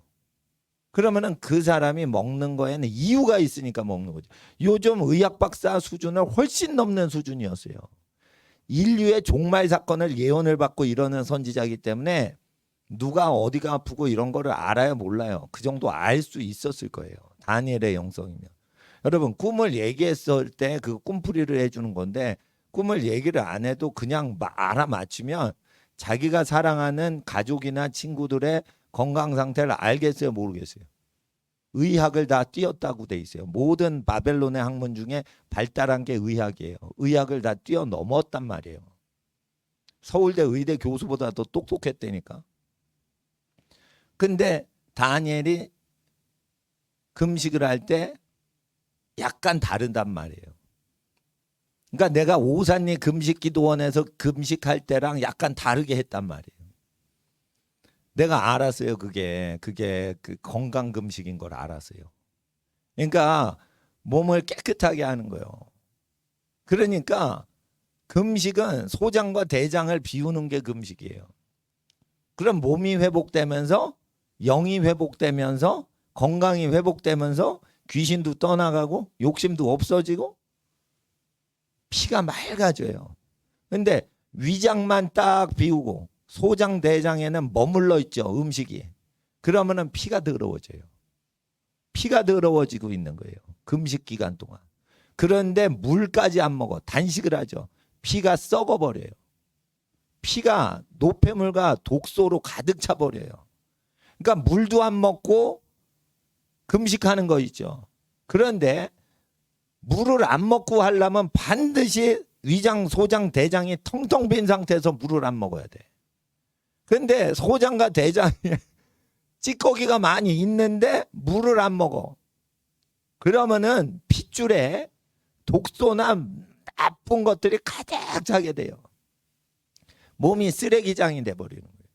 그러면은 그 사람이 먹는 거에는 이유가 있으니까 먹는 거죠. 요즘 의학 박사 수준을 훨씬 넘는 수준이었어요. 인류의 종말 사건을 예언을 받고 이러는 선지자이기 때문에 누가 어디가 아프고 이런 거를 알아요 몰라요. 그 정도 알 수 있었을 거예요. 다니엘의 영성이면. 여러분 꿈을 얘기했을 때 그 꿈풀이를 해주는 건데 꿈을 얘기를 안 해도 그냥 알아맞히면 자기가 사랑하는 가족이나 친구들의 건강 상태를 알겠어요 모르겠어요. 의학을 다 뛰었다고 돼 있어요. 모든 바벨론의 학문 중에 발달한 게 의학이에요. 의학을 다 뛰어넘었단 말이에요. 서울대 의대 교수보다 더 똑똑했다니까. 근데 다니엘이 금식을 할 때 약간 다른단 말이에요. 그러니까 내가 오산리 금식기도원에서 금식할 때랑 약간 다르게 했단 말이에요. 내가 알았어요. 그게 그 건강 금식인 걸 알았어요. 그러니까 몸을 깨끗하게 하는 거예요. 그러니까 금식은 소장과 대장을 비우는 게 금식이에요. 그럼 몸이 회복되면서 영이 회복되면서 건강이 회복되면서 귀신도 떠나가고 욕심도 없어지고 피가 맑아져요. 근데 위장만 딱 비우고 소장 대장에는 머물러 있죠. 음식이. 그러면은 피가 더러워져요. 피가 더러워지고 있는 거예요. 금식 기간 동안. 그런데 물까지 안 먹어. 단식을 하죠. 피가 썩어버려요. 피가 노폐물과 독소로 가득 차버려요. 그러니까 물도 안 먹고 금식하는 거 있죠. 그런데 물을 안 먹고 하려면 반드시 위장, 소장, 대장이 텅텅 빈 상태에서 물을 안 먹어야 돼. 근데 소장과 대장에 찌꺼기가 많이 있는데 물을 안 먹어. 그러면은 핏줄에 독소나 나쁜 것들이 가득 차게 돼요. 몸이 쓰레기장이 돼버리는 거예요.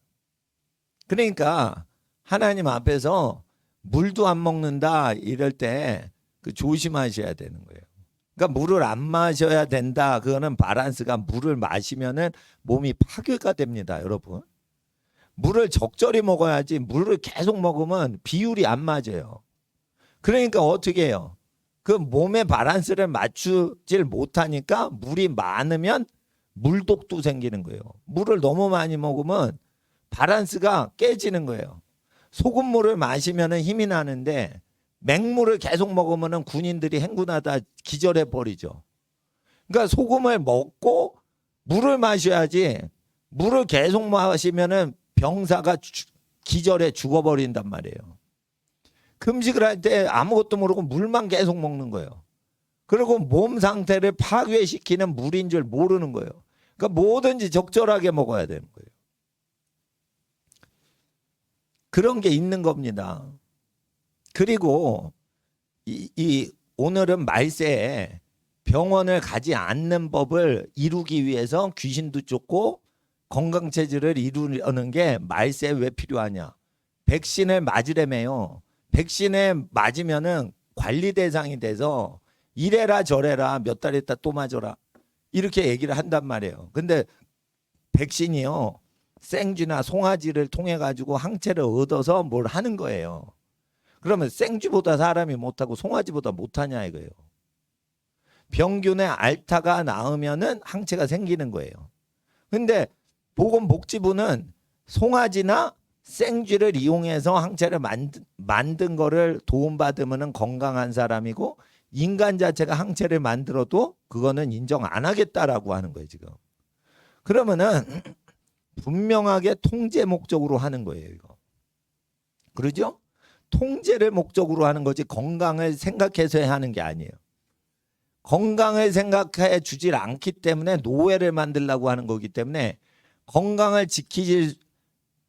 그러니까 하나님 앞에서 물도 안 먹는다 이럴 때 조심하셔야 되는 거예요. 그러니까 물을 안 마셔야 된다. 그거는 밸런스가 물을 마시면은 몸이 파괴가 됩니다, 여러분. 물을 적절히 먹어야지 물을 계속 먹으면 비율이 안 맞아요. 그러니까 어떻게 해요? 그 몸의 밸런스를 맞추질 못하니까 물이 많으면 물독도 생기는 거예요. 물을 너무 많이 먹으면 밸런스가 깨지는 거예요. 소금물을 마시면 힘이 나는데 맹물을 계속 먹으면 군인들이 행군하다 기절해 버리죠. 그러니까 소금을 먹고 물을 마셔야지 물을 계속 마시면 병사가 기절해 죽어버린단 말이에요. 금식을 할 때 아무것도 모르고 물만 계속 먹는 거예요. 그리고 몸 상태를 파괴시키는 물인 줄 모르는 거예요. 그러니까 뭐든지 적절하게 먹어야 되는 거예요. 그런 게 있는 겁니다. 그리고 오늘은 말세에 병원을 가지 않는 법을 이루기 위해서 귀신도 쫓고 건강체질을 이루는 게 말세에 왜 필요하냐. 백신을 맞으려면요. 백신에 맞으면은 관리 대상이 돼서 이래라 저래라 몇 달 있다 또 맞아라 이렇게 얘기를 한단 말이에요. 근데 백신이요. 생쥐나 송아지를 통해 가지고 항체를 얻어서 뭘 하는 거예요. 그러면 생쥐보다 사람이 못하고 송아지보다 못하냐 이거예요. 병균의 알타가 나으면은 항체가 생기는 거예요. 근데 보건복지부는 송아지나 생쥐를 이용해서 항체를 만든 거를 도움받으면 건강한 사람이고 인간 자체가 항체를 만들어도 그거는 인정 안 하겠다라고 하는 거예요 지금. 그러면은 분명하게 통제 목적으로 하는 거예요 이거. 그러죠? 통제를 목적으로 하는 거지 건강을 생각해서 하는 게 아니에요. 건강을 생각해 주질 않기 때문에 노예를 만들려고 하는 거기 때문에 건강을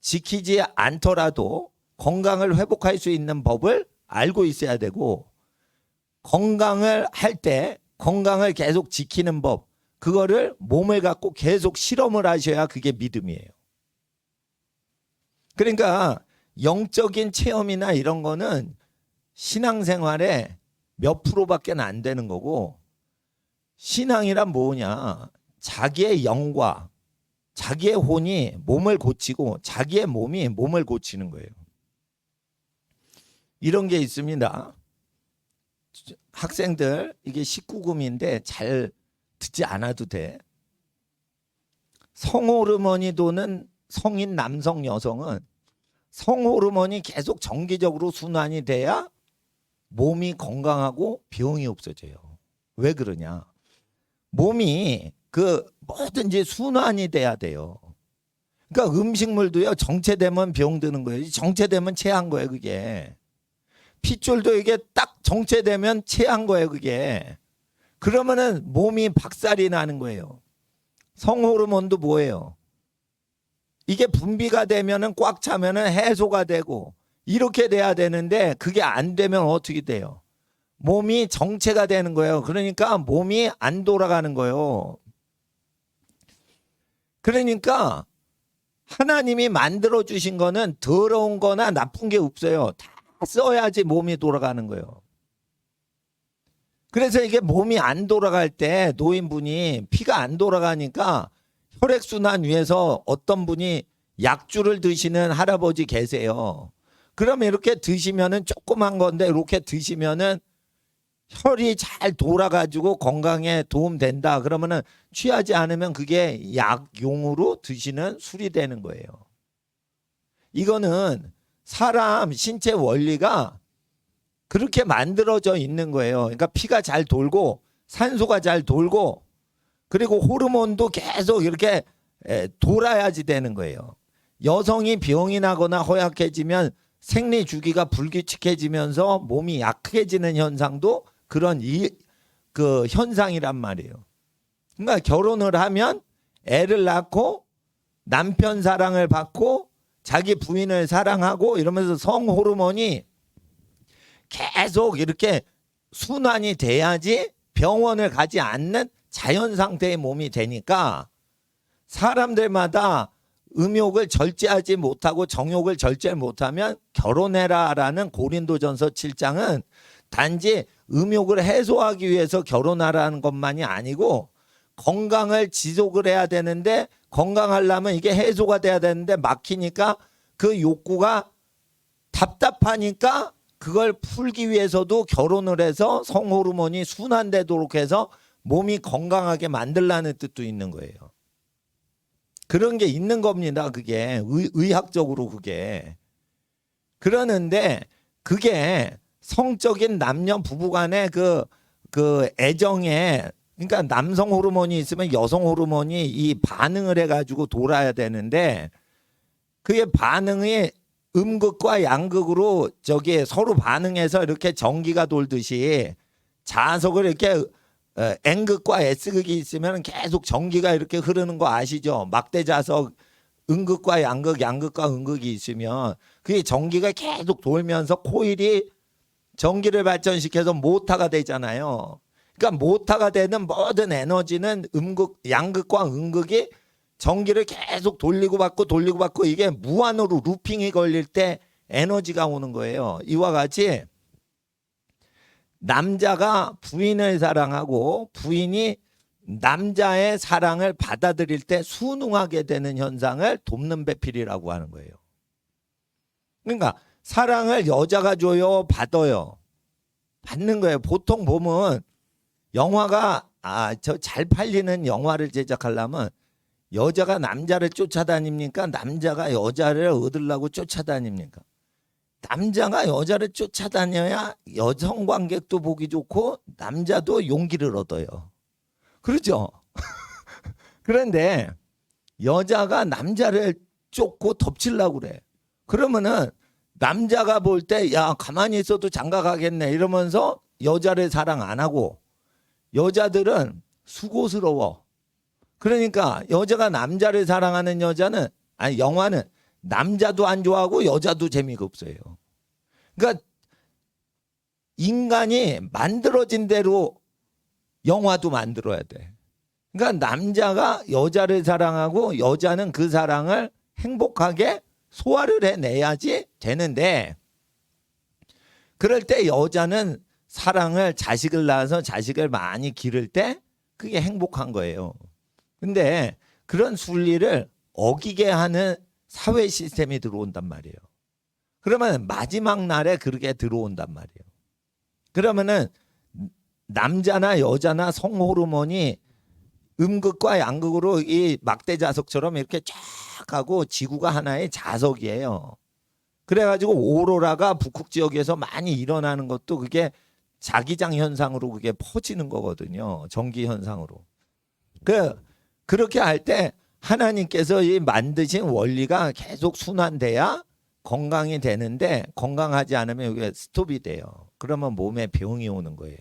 지키지 않더라도 건강을 회복할 수 있는 법을 알고 있어야 되고 건강을 할 때 건강을 계속 지키는 법 그거를 몸을 갖고 계속 실험을 하셔야 그게 믿음이에요. 그러니까 영적인 체험이나 이런 거는 신앙생활에 몇 프로밖에 안 되는 거고 신앙이란 뭐냐 자기의 영과 자기의 혼이 몸을 고치고 자기의 몸이 몸을 고치는 거예요. 이런 게 있습니다. 학생들 이게 19금인데 잘 듣지 않아도 돼. 성호르몬이 도는 성인 남성 여성은 성호르몬이 계속 정기적으로 순환이 돼야 몸이 건강하고 병이 없어져요. 왜 그러냐? 몸이 뭐든지 순환이 돼야 돼요. 그러니까 음식물도요 정체되면 병 드는 거예요. 정체되면 체한 거예요 그게. 핏줄도 이게 딱 정체되면 체한 거예요 그게. 그러면은 몸이 박살이 나는 거예요. 성호르몬도 뭐예요? 이게 분비가 되면은 꽉 차면은 해소가 되고 이렇게 돼야 되는데 그게 안 되면 어떻게 돼요? 몸이 정체가 되는 거예요. 그러니까 몸이 안 돌아가는 거예요. 그러니까 하나님이 만들어 주신 거는 더러운 거나 나쁜 게 없어요. 다 써야지 몸이 돌아가는 거예요. 그래서 이게 몸이 안 돌아갈 때 노인분이 피가 안 돌아가니까 혈액순환 위해서 어떤 분이 약주를 드시는 할아버지 계세요. 그러면 이렇게 드시면은 조그만 건데 이렇게 드시면은 혈이 잘 돌아가지고 건강에 도움된다. 그러면은 취하지 않으면 그게 약용으로 드시는 술이 되는 거예요. 이거는 사람 신체 원리가 그렇게 만들어져 있는 거예요. 그러니까 피가 잘 돌고 산소가 잘 돌고 그리고 호르몬도 계속 이렇게 돌아야지 되는 거예요. 여성이 병이 나거나 허약해지면 생리 주기가 불규칙해지면서 몸이 약해지는 현상도 그런 그 현상이란 말이에요. 그러니까 결혼을 하면 애를 낳고 남편 사랑을 받고 자기 부인을 사랑하고 이러면서 성 호르몬이 계속 이렇게 순환이 돼야지 병원을 가지 않는 자연 상태의 몸이 되니까 사람들마다 음욕을 절제하지 못하고 정욕을 절제 못하면 결혼해라라는 고린도전서 7장은 단지 음욕을 해소하기 위해서 결혼하라는 것만이 아니고 건강을 지속을 해야 되는데 건강하려면 이게 해소가 돼야 되는데 막히니까 그 욕구가 답답하니까 그걸 풀기 위해서도 결혼을 해서 성호르몬이 순환되도록 해서 몸이 건강하게 만들라는 뜻도 있는 거예요. 그런 게 있는 겁니다. 그게 의학적으로 그게. 그러는데 그게 성적인 남녀 부부간의 그 애정에 그러니까 남성 호르몬이 있으면 여성 호르몬이 이 반응을 해가지고 돌아야 되는데 그게 반응이 음극과 양극으로 저기 서로 반응해서 이렇게 전기가 돌듯이 자석을 이렇게 N극과 S극이 있으면 계속 전기가 이렇게 흐르는 거 아시죠? 막대 자석 음극과 양극, 양극과 음극이 있으면 그게 전기가 계속 돌면서 코일이 전기를 발전시켜서 모터가 되잖아요. 그러니까 모터가 되는 모든 에너지는 양극과 음극이 전기를 계속 돌리고 받고 이게 무한으로 루핑이 걸릴 때 에너지가 오는 거예요. 이와 같이 남자가 부인을 사랑하고 부인이 남자의 사랑을 받아들일 때 순응하게 되는 현상을 돕는 배필이라고 하는 거예요. 그러니까 사랑을 여자가 줘요, 받아요? 받는 거예요. 보통 보면 영화가 저 잘 팔리는 영화를 제작하려면 여자가 남자를 쫓아다닙니까? 남자가 여자를 얻으려고 쫓아다닙니까? 남자가 여자를 쫓아다녀야 여성 관객도 보기 좋고 남자도 용기를 얻어요. 그렇죠? 그런데 여자가 남자를 쫓고 덮치려고 그래. 그러면은 남자가 볼 때 야 가만히 있어도 장가 가겠네 이러면서 여자를 사랑 안 하고 여자들은 수고스러워. 그러니까 여자가 남자를 사랑하는 영화는 남자도 안 좋아하고 여자도 재미가 없어요. 그러니까 인간이 만들어진 대로 영화도 만들어야 돼. 그러니까 남자가 여자를 사랑하고 여자는 그 사랑을 행복하게 소화를 해내야지 되는데 그럴 때 여자는 사랑을 자식을 낳아서 자식을 많이 기를 때 그게 행복한 거예요. 근데 그런 순리를 어기게 하는 사회 시스템이 들어온단 말이에요. 그러면 마지막 날에 그렇게 들어온단 말이에요. 그러면은 남자나 여자나 성호르몬이 음극과 양극으로 이 막대 자석처럼 이렇게 쫙 하고 지구가 하나의 자석이에요. 그래가지고 오로라가 북극 지역에서 많이 일어나는 것도 그게 자기장 현상으로 그게 퍼지는 거거든요. 전기 현상으로. 그렇게 할 때 하나님께서 이 만드신 원리가 계속 순환돼야 건강이 되는데 건강하지 않으면 이게 스톱이 돼요. 그러면 몸에 병이 오는 거예요.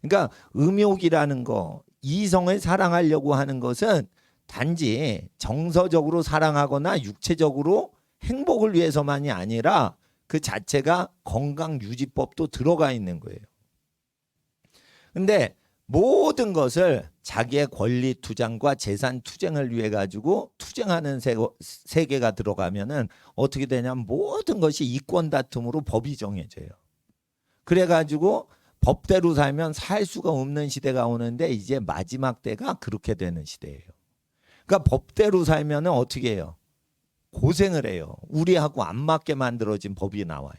그러니까 음욕이라는 거, 이성을 사랑하려고 하는 것은 단지 정서적으로 사랑하거나 육체적으로 행복을 위해서만이 아니라 그 자체가 건강 유지법도 들어가 있는 거예요. 근데 모든 것을 자기의 권리 투쟁과 재산 투쟁을 위해 가지고 투쟁하는 세계가 들어가면은 어떻게 되냐면 모든 것이 이권 다툼으로 법이 정해져요. 그래가지고 법대로 살면 살 수가 없는 시대가 오는데 이제 마지막 때가 그렇게 되는 시대예요. 그러니까 법대로 살면은 어떻게 해요? 고생을 해요. 우리하고 안 맞게 만들어진 법이 나와요.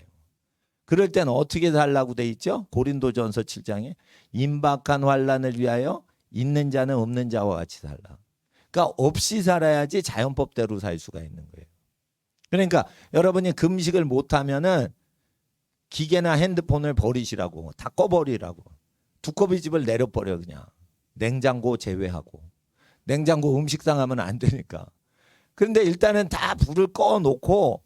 그럴 때는 어떻게 살라고 돼 있죠? 고린도전서 7장에 임박한 환난을 위하여 있는 자는 없는 자와 같이 살라. 그러니까 없이 살아야지 자연법대로 살 수가 있는 거예요. 그러니까 여러분이 금식을 못하면은 기계나 핸드폰을 버리시라고, 다 꺼버리라고. 두꺼비 집을 내려버려 그냥. 냉장고 제외하고. 냉장고 음식 상하면 안 되니까. 그런데 일단은 다 불을 꺼놓고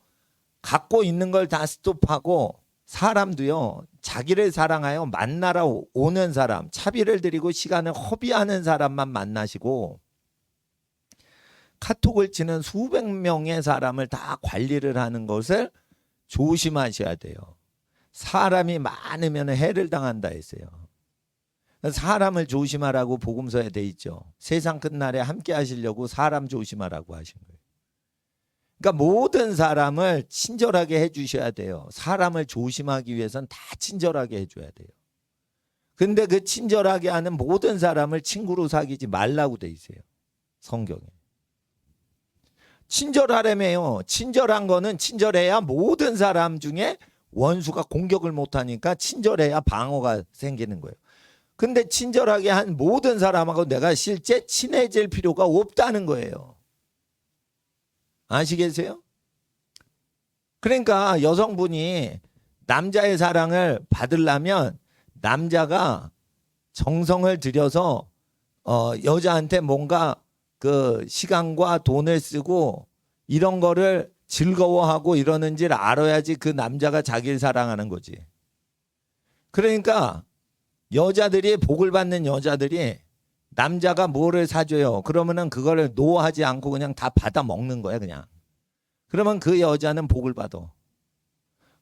갖고 있는 걸 다 스톱하고 사람도요. 자기를 사랑하여 만나러 오는 사람, 차비를 드리고 시간을 허비하는 사람만 만나시고 카톡을 치는 수백 명의 사람을 다 관리를 하는 것을 조심하셔야 돼요. 사람이 많으면 해를 당한다 했어요. 사람을 조심하라고 복음서에 돼 있죠. 세상 끝날에 함께 하시려고 사람 조심하라고 하신 거예요. 그러니까 모든 사람을 친절하게 해주셔야 돼요. 사람을 조심하기 위해서는 다 친절하게 해줘야 돼요. 근데 그 친절하게 하는 모든 사람을 친구로 사귀지 말라고 돼 있어요. 성경에. 친절하려면요. 친절한 거는 친절해야 모든 사람 중에 원수가 공격을 못하니까 친절해야 방어가 생기는 거예요. 근데 친절하게 한 모든 사람하고 내가 실제 친해질 필요가 없다는 거예요. 아시겠어요? 그러니까 여성분이 남자의 사랑을 받으려면 남자가 정성을 들여서 여자한테 뭔가 그 시간과 돈을 쓰고 이런 거를 즐거워하고 이러는지를 알아야지 그 남자가 자기를 사랑하는 거지. 그러니까 여자들이 복을 받는 여자들이 남자가 뭐를 사줘요. 그러면은 그거를 노하지 않고 그냥 다 받아 먹는 거야, 그냥. 그러면 그 여자는 복을 받아.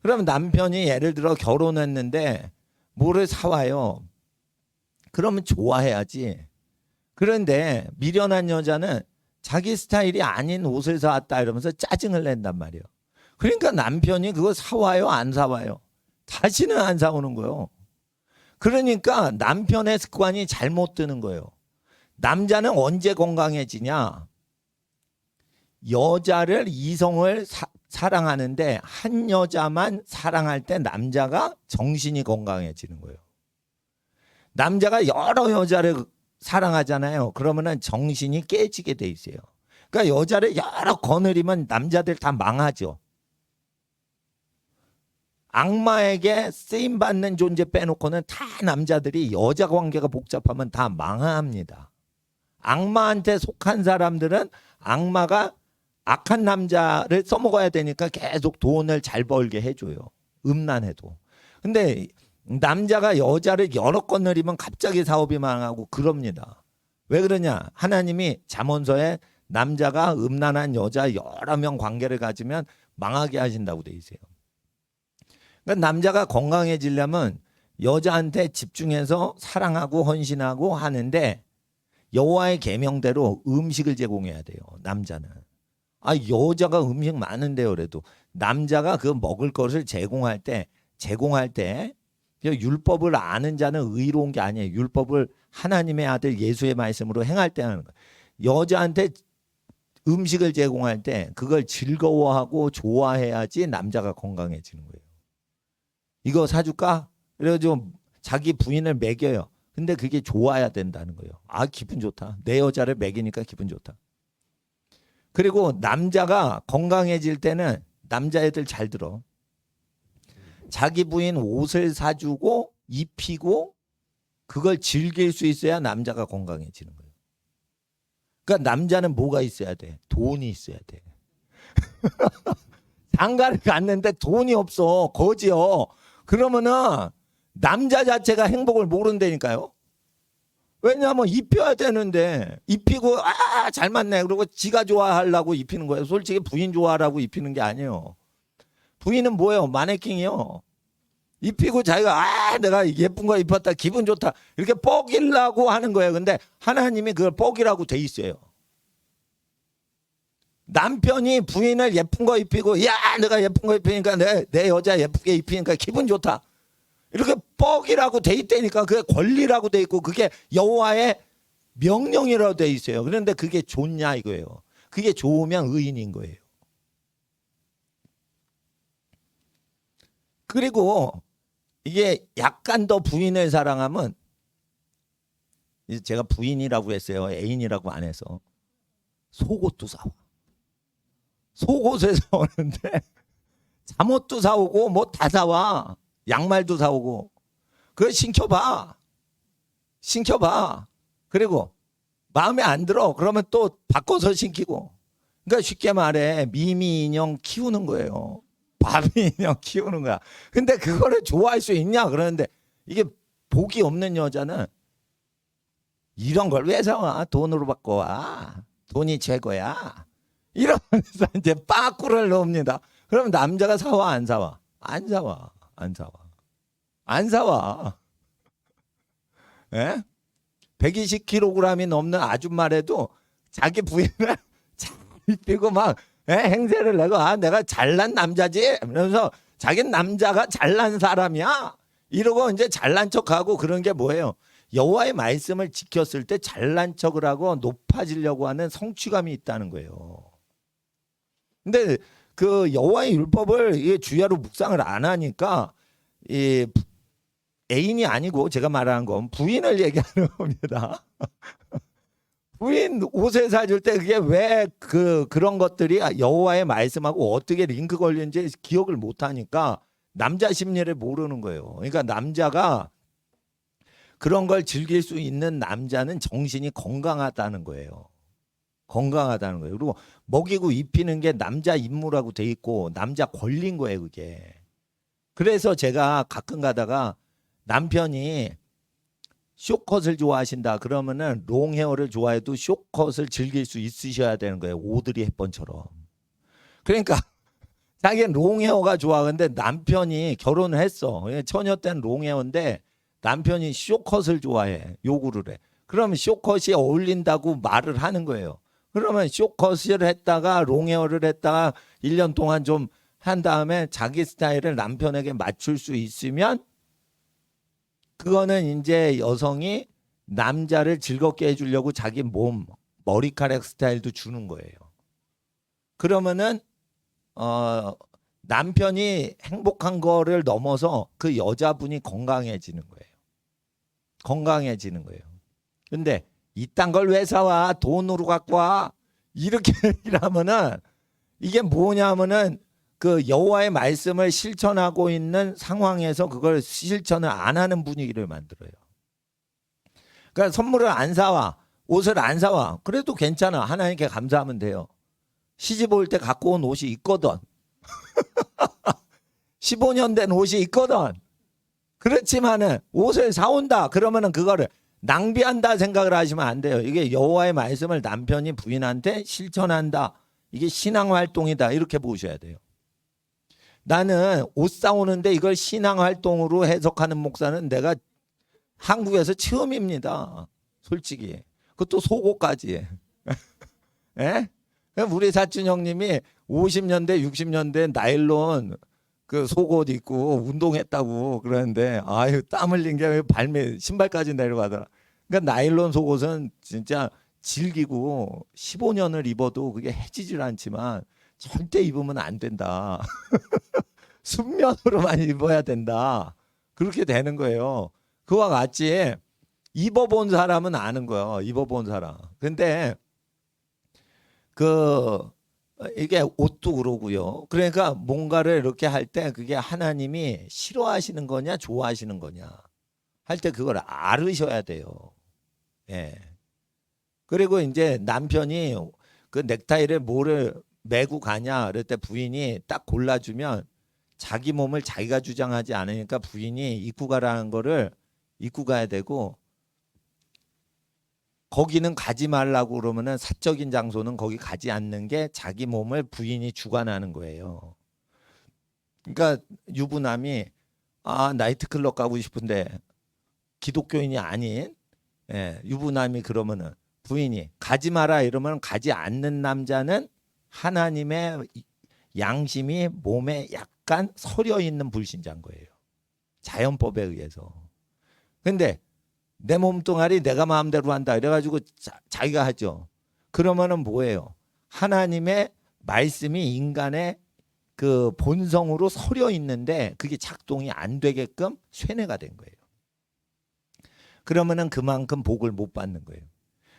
그러면 남편이 예를 들어 결혼했는데 뭐를 사와요. 그러면 좋아해야지. 그런데 미련한 여자는 자기 스타일이 아닌 옷을 사왔다 이러면서 짜증을 낸단 말이에요. 그러니까 남편이 그거 사와요, 안 사와요? 다시는 안 사오는 거예요. 그러니까 남편의 습관이 잘못 드는 거예요. 남자는 언제 건강해지냐? 여자를 이성을 사랑하는데 한 여자만 사랑할 때 남자가 정신이 건강해지는 거예요. 남자가 여러 여자를 사랑하잖아요. 그러면은 정신이 깨지게 돼 있어요. 그러니까 여자를 여러 거느리면 남자들 다 망하죠. 악마에게 쓰임 받는 존재 빼놓고는 다 남자들이 여자 관계가 복잡하면 다 망합니다. 악마한테 속한 사람들은 악마가 악한 남자를 써먹어야 되니까 계속 돈을 잘 벌게 해줘요. 음란해도. 근데 남자가 여자를 여러 건느리면 갑자기 사업이 망하고 그럽니다. 왜 그러냐? 하나님이 잠언서에 남자가 음란한 여자 여러 명 관계를 가지면 망하게 하신다고 돼 있어요. 그러니까 남자가 건강해지려면 여자한테 집중해서 사랑하고 헌신하고 하는데 여호와의 계명대로 음식을 제공해야 돼요. 남자는. 여자가 음식 많은데요. 그래도 남자가 그 먹을 것을 제공할 때 율법을 아는 자는 의로운 게 아니에요. 율법을 하나님의 아들 예수의 말씀으로 행할 때 하는 거예요. 여자한테 음식을 제공할 때 그걸 즐거워하고 좋아해야지 남자가 건강해지는 거예요. 이거 사줄까? 그래가지고 자기 부인을 먹여요. 근데 그게 좋아야 된다는 거예요. 기분 좋다. 내 여자를 먹이니까 기분 좋다. 그리고 남자가 건강해질 때는 남자애들 잘 들어. 자기 부인 옷을 사주고 입히고 그걸 즐길 수 있어야 남자가 건강해지는 거예요. 그러니까 남자는 뭐가 있어야 돼? 돈이 있어야 돼. 장가를 갔는데 돈이 없어. 거지요. 그러면은 남자 자체가 행복을 모른다니까요. 왜냐하면 입혀야 되는데 입히고 잘 맞네. 그리고 지가 좋아하려고 입히는 거예요. 솔직히 부인 좋아하라고 입히는 게 아니에요. 부인은 뭐예요? 마네킹이요. 입히고 자기가 내가 예쁜 거 입혔다 기분 좋다 이렇게 뻐기려고 하는 거예요. 근데 하나님이 그걸 뻐기라고 돼 있어요. 남편이 부인을 예쁜 거 입히고 내가 예쁜 거 입히니까 내 여자 예쁘게 입히니까 기분 좋다 이렇게 뻐기라고 돼 있다니까. 그게 권리라고 돼 있고 그게 여호와의 명령이라고 돼 있어요. 그런데 그게 좋냐 이거예요. 그게 좋으면 의인인 거예요. 그리고 이게 약간 더 부인을 사랑하면, 제가 부인이라고 했어요. 애인이라고 안 해서. 속옷도 사와. 속옷을 사오는데 잠옷도 사오고 뭐 다 사와. 양말도 사오고. 그걸 신겨봐. 그리고 마음에 안 들어. 그러면 또 바꿔서 신기고. 그러니까 쉽게 말해 미미 인형 키우는 거예요. 바비 인형 키우는 거야. 근데 그거를 좋아할 수 있냐? 그러는데 이게 복이 없는 여자는 이런 걸 왜 사와? 돈으로 바꿔 와. 돈이 최고야. 이러면서 이제 빠꾸를 넣습니다. 그럼 남자가 사와 안 사와? 안 사와. 예? 120kg이 넘는 아줌마라도 자기 부인을 잘 입히고 막 행세를 내고 내가 잘난 남자지 이러면서 자기는 남자가 잘난 사람이야 이러고 이제 잘난 척하고 그런 게 뭐예요? 여호와의 말씀을 지켰을 때 잘난 척을 하고 높아지려고 하는 성취감이 있다는 거예요. 근데 그 여호와의 율법을 주야로 묵상을 안 하니까 이 애인이 아니고 제가 말하는 건 부인을 얘기하는 겁니다. 부인 옷을 사줄 때 그게 왜 그런 것들이 여호와의 말씀하고 어떻게 링크 걸리는지 기억을 못 하니까 남자 심리를 모르는 거예요. 그러니까 남자가 그런 걸 즐길 수 있는 남자는 정신이 건강하다는 거예요. 그리고 먹이고 입히는 게 남자 임무라고 돼 있고 남자 권리인 거예요, 그게. 그래서 제가 가끔 가다가 남편이 숏컷을 좋아하신다 그러면은 롱헤어를 좋아해도 숏컷을 즐길 수 있으셔야 되는 거예요. 오드리 헵번처럼. 그러니까 자기는 롱헤어가 좋아. 근데 남편이 결혼을 했어. 처녀 때는 롱헤어인데 남편이 숏컷을 좋아해. 요구를 해. 그러면 숏컷이 어울린다고 말을 하는 거예요. 그러면 숏컷을 했다가 롱헤어를 했다가 1년 동안 좀 한 다음에 자기 스타일을 남편에게 맞출 수 있으면 그거는 이제 여성이 남자를 즐겁게 해주려고 자기 몸, 머리카락 스타일도 주는 거예요. 그러면은 남편이 행복한 거를 넘어서 그 여자분이 건강해지는 거예요. 건강해지는 거예요. 근데 이딴 걸 왜 사와? 돈으로 갖고 와. 이렇게 얘기를 하면은 이게 뭐냐면은 그 여호와의 말씀을 실천하고 있는 상황에서 그걸 실천을 안 하는 분위기를 만들어요. 그러니까 선물을 안 사와. 옷을 안 사와. 그래도 괜찮아. 하나님께 감사하면 돼요. 시집 올 때 갖고 온 옷이 있거든. 15년 된 옷이 있거든. 그렇지만은 옷을 사온다. 그러면은 그거를 낭비한다 생각을 하시면 안 돼요. 이게 여호와의 말씀을 남편이 부인한테 실천한다. 이게 신앙 활동이다. 이렇게 보셔야 돼요. 나는 옷 사오는데 이걸 신앙 활동으로 해석하는 목사는 내가 한국에서 처음입니다. 솔직히. 그것도 속옷까지. 예? 우리 사촌 형님이 50년대, 60년대 나일론 그 속옷 입고 운동했다고 그러는데 아유 땀 흘린 게 발매 신발까지 내려가더라. 그러니까 나일론 속옷은 진짜 질기고 15년을 입어도 그게 해지질 않지만 절대 입으면 안 된다. 순면으로만 입어야 된다. 그렇게 되는 거예요. 그와 같이 입어본 사람은 아는 거예요. 입어본 사람. 근데 이게 옷도 그러고요. 그러니까 뭔가를 이렇게 할 때 그게 하나님이 싫어하시는 거냐 좋아하시는 거냐 할 때 그걸 알으셔야 돼요. 예. 그리고 이제 남편이 그 넥타이를 뭐를 메고 가냐 그럴 때 부인이 딱 골라주면 자기 몸을 자기가 주장하지 않으니까 부인이 입고 가라는 거를 입고 가야 되고 거기는 가지 말라고 그러면은 사적인 장소는 거기 가지 않는 게 자기 몸을 부인이 주관하는 거예요. 그러니까 유부남이 나이트클럽 가고 싶은데 기독교인이 아닌 유부남이 그러면은 부인이 가지 마라 이러면 가지 않는 남자는 하나님의 양심이 몸에 약간 서려 있는 불신자인 거예요. 자연법에 의해서. 근데 내 몸뚱아리 내가 마음대로 한다 이래가지고 자기가 하죠. 그러면은 뭐예요? 하나님의 말씀이 인간의 그 본성으로 서려 있는데 그게 작동이 안 되게끔 쇠뇌가 된 거예요. 그러면은 그만큼 복을 못 받는 거예요.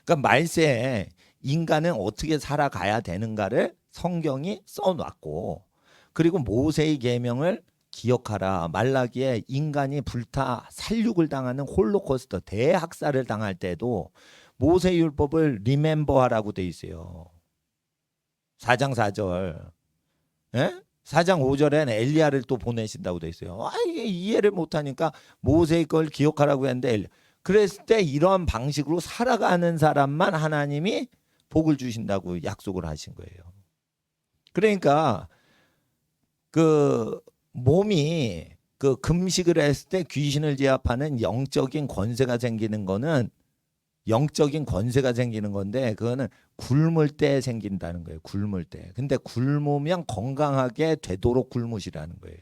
그러니까 말세에 인간은 어떻게 살아가야 되는가를 성경이 써놨고 그리고 모세의 계명을 기억하라. 말라기에 인간이 불타 살육을 당하는 홀로코스트 대학살을 당할 때도 모세율법을 리멤버하라고 돼 있어요. 4장 4절. 예? 4장 5절엔 엘리야를 또 보내신다고 돼 있어요. 이게 이해를 못하니까 모세의 걸 기억하라고 했는데 그랬을 때 이러한 방식으로 살아가는 사람만 하나님이 복을 주신다고 약속을 하신 거예요. 그러니까 그 몸이 그 금식을 했을 때 귀신을 제압하는 영적인 권세가 생기는 거는 영적인 권세가 생기는 건데 그거는 굶을 때 생긴다는 거예요. 굶을 때. 근데 굶으면 건강하게 되도록 굶으시라는 거예요.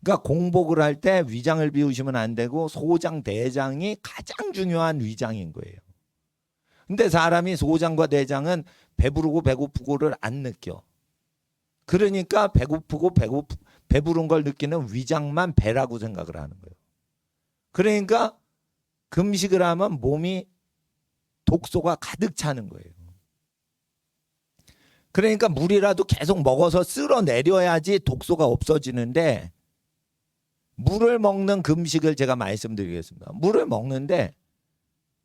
그러니까 공복을 할 때 위장을 비우시면 안 되고 소장, 대장이 가장 중요한 위장인 거예요. 근데 사람이 소장과 대장은 배부르고 배고프고를 안 느껴. 그러니까 배고프고 배부른 걸 느끼는 위장만 배라고 생각을 하는 거예요. 그러니까 금식을 하면 몸이 독소가 가득 차는 거예요. 그러니까 물이라도 계속 먹어서 쓸어내려야지 독소가 없어지는데 물을 먹는 금식을 제가 말씀드리겠습니다. 물을 먹는데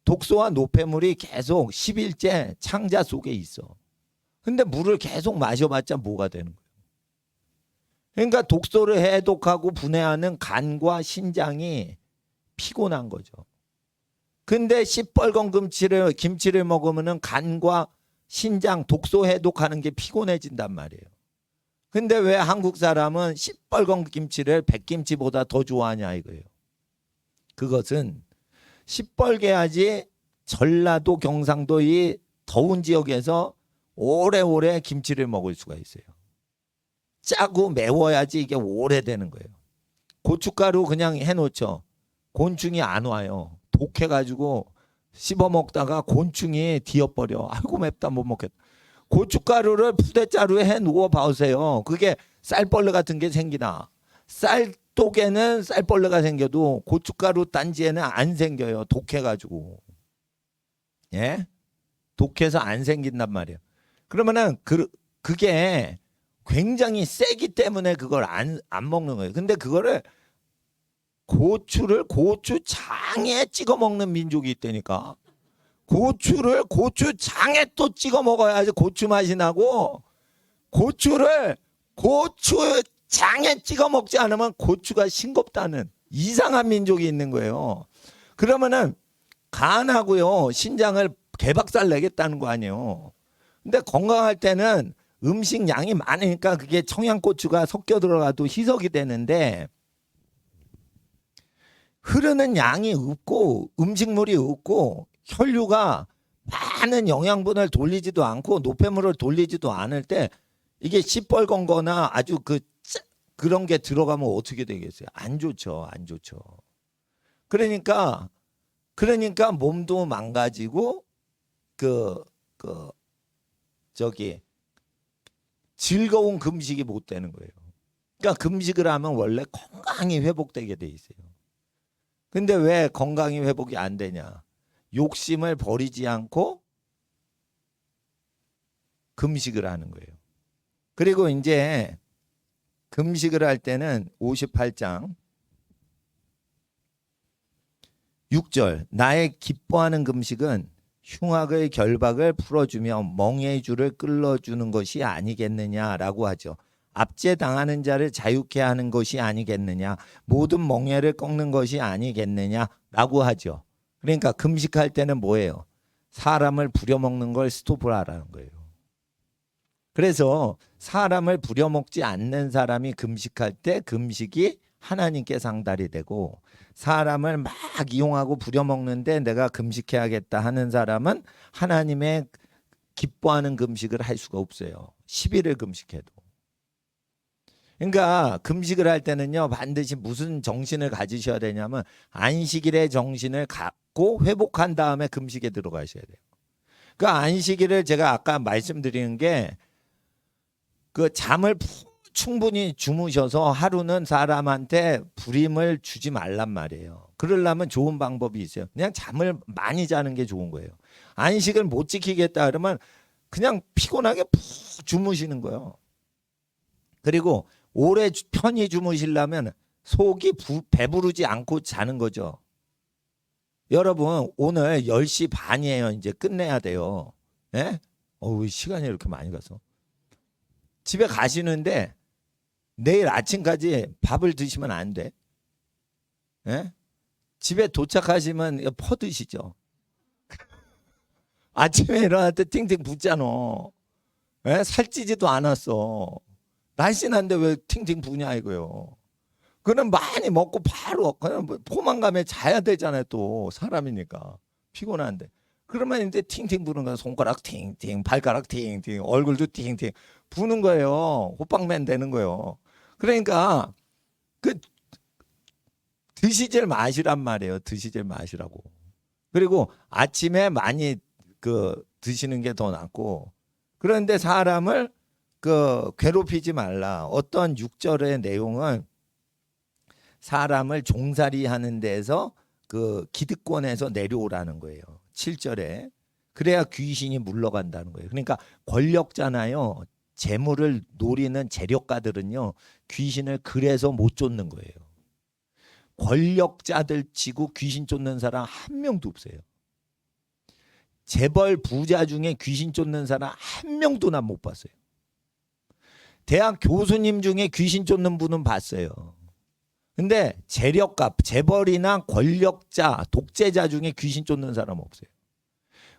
독소와 노폐물이 계속 10일째 창자 속에 있어. 근데 물을 계속 마셔봤자 뭐가 되는 거예요. 그러니까 독소를 해독하고 분해하는 간과 신장이 피곤한 거죠. 근데 시뻘건 김치를 먹으면은 간과 신장 독소 해독하는 게 피곤해진단 말이에요. 근데 왜 한국 사람은 시뻘건 김치를 백김치보다 더 좋아하냐 이거예요. 그것은 시뻘게 하지 전라도 경상도 이 더운 지역에서 오래오래 김치를 먹을 수가 있어요. 짜고 매워야지 이게 오래되는 거예요. 고춧가루 그냥 해놓죠. 곤충이 안 와요. 독해가지고 씹어 먹다가 곤충이 뒤어버려. 아이고 맵다 못 먹겠다. 고춧가루를 푸대자루에 해 누워 봐보세요. 그게 쌀벌레 같은 게 생기나. 쌀독에는 쌀벌레가 생겨도 고춧가루 단지에는 안 생겨요. 독해가지고. 예? 독해서 안 생긴단 말이에요. 그러면은 그게 굉장히 세기 때문에 그걸 안 먹는 거예요. 근데 그거를 고추를 고추장에 찍어 먹는 민족이 있다니까. 고추를 고추장에 또 찍어 먹어야지 고추 맛이 나고, 고추를 고추장에 찍어 먹지 않으면 고추가 싱겁다는 이상한 민족이 있는 거예요. 그러면은 간하고요 신장을 개박살 내겠다는 거 아니에요. 근데 건강할 때는 음식 양이 많으니까 그게 청양고추가 섞여 들어가도 희석이 되는데, 흐르는 양이 없고 음식물이 없고 혈류가 많은 영양분을 돌리지도 않고 노폐물을 돌리지도 않을 때 이게 시뻘건 거나 아주 그런 게 들어가면 어떻게 되겠어요? 안 좋죠. 안 좋죠. 그러니까 몸도 망가지고 즐거운 금식이 못 되는 거예요. 그러니까 금식을 하면 원래 건강이 회복되게 돼 있어요. 근데 왜 건강이 회복이 안 되냐? 욕심을 버리지 않고 금식을 하는 거예요. 그리고 이제 금식을 할 때는 58장 6절 나의 기뻐하는 금식은 흉악의 결박을 풀어주며 멍에의 줄을 끌어주는 것이 아니겠느냐라고 하죠. 압제당하는 자를 자유케 하는 것이 아니겠느냐, 모든 멍에를 꺾는 것이 아니겠느냐라고 하죠. 그러니까 금식할 때는 뭐예요? 사람을 부려먹는 걸 스톱하라는 거예요. 그래서 사람을 부려먹지 않는 사람이 금식할 때 금식이 하나님께 상달이 되고, 사람을 막 이용하고 부려먹는데 내가 금식해야겠다 하는 사람은 하나님의 기뻐하는 금식을 할 수가 없어요. 10일을 금식해도. 그러니까 금식을 할 때는요 반드시 무슨 정신을 가지셔야 되냐면 안식일의 정신을 갖고 회복한 다음에 금식에 들어가셔야 돼요. 그 안식일을 제가 아까 말씀드리는 게 그 잠을 충분히 주무셔서 하루는 사람한테 불임을 주지 말란 말이에요. 그러려면 좋은 방법이 있어요. 그냥 잠을 많이 자는 게 좋은 거예요. 안식을 못 지키겠다 그러면 그냥 피곤하게 푹 주무시는 거예요. 그리고 오래 편히 주무시려면 속이 배부르지 않고 자는 거죠. 여러분 오늘 10시 반이에요. 이제 끝내야 돼요. 예? 시간이 이렇게 많이 가서. 집에 가시는데 내일 아침까지 밥을 드시면 안 돼. 예? 집에 도착하시면 퍼 드시죠. 아침에 일어날 때 팅팅 붓잖아. 예? 살찌지도 않았어. 날씬한데 왜 팅팅 부냐 이거요. 그럼 많이 먹고 바로 그냥 포만감에 자야 되잖아요. 또 사람이니까 피곤한데. 그러면 이제 팅팅 부는 거야. 손가락 팅팅, 발가락 팅팅, 얼굴도 팅팅 부는 거예요. 호빵맨 되는 거예요. 그러니까 드시질 마시란 말이에요. 드시질 마시라고. 그리고 아침에 많이 드시는 게 더 낫고. 그런데 사람을 괴롭히지 말라. 어떤 6절의 내용은 사람을 종살이 하는 데서 기득권에서 내려오라는 거예요. 7절에. 그래야 귀신이 물러간다는 거예요. 그러니까 권력잖아요. 재물을 노리는 재력가들은요. 귀신을 그래서 못 쫓는 거예요. 권력자들 치고 귀신 쫓는 사람 한 명도 없어요. 재벌 부자 중에 귀신 쫓는 사람 한 명도 난 못 봤어요. 대학 교수님 중에 귀신 쫓는 분은 봤어요. 근데 재력가, 재벌이나 권력자, 독재자 중에 귀신 쫓는 사람 없어요.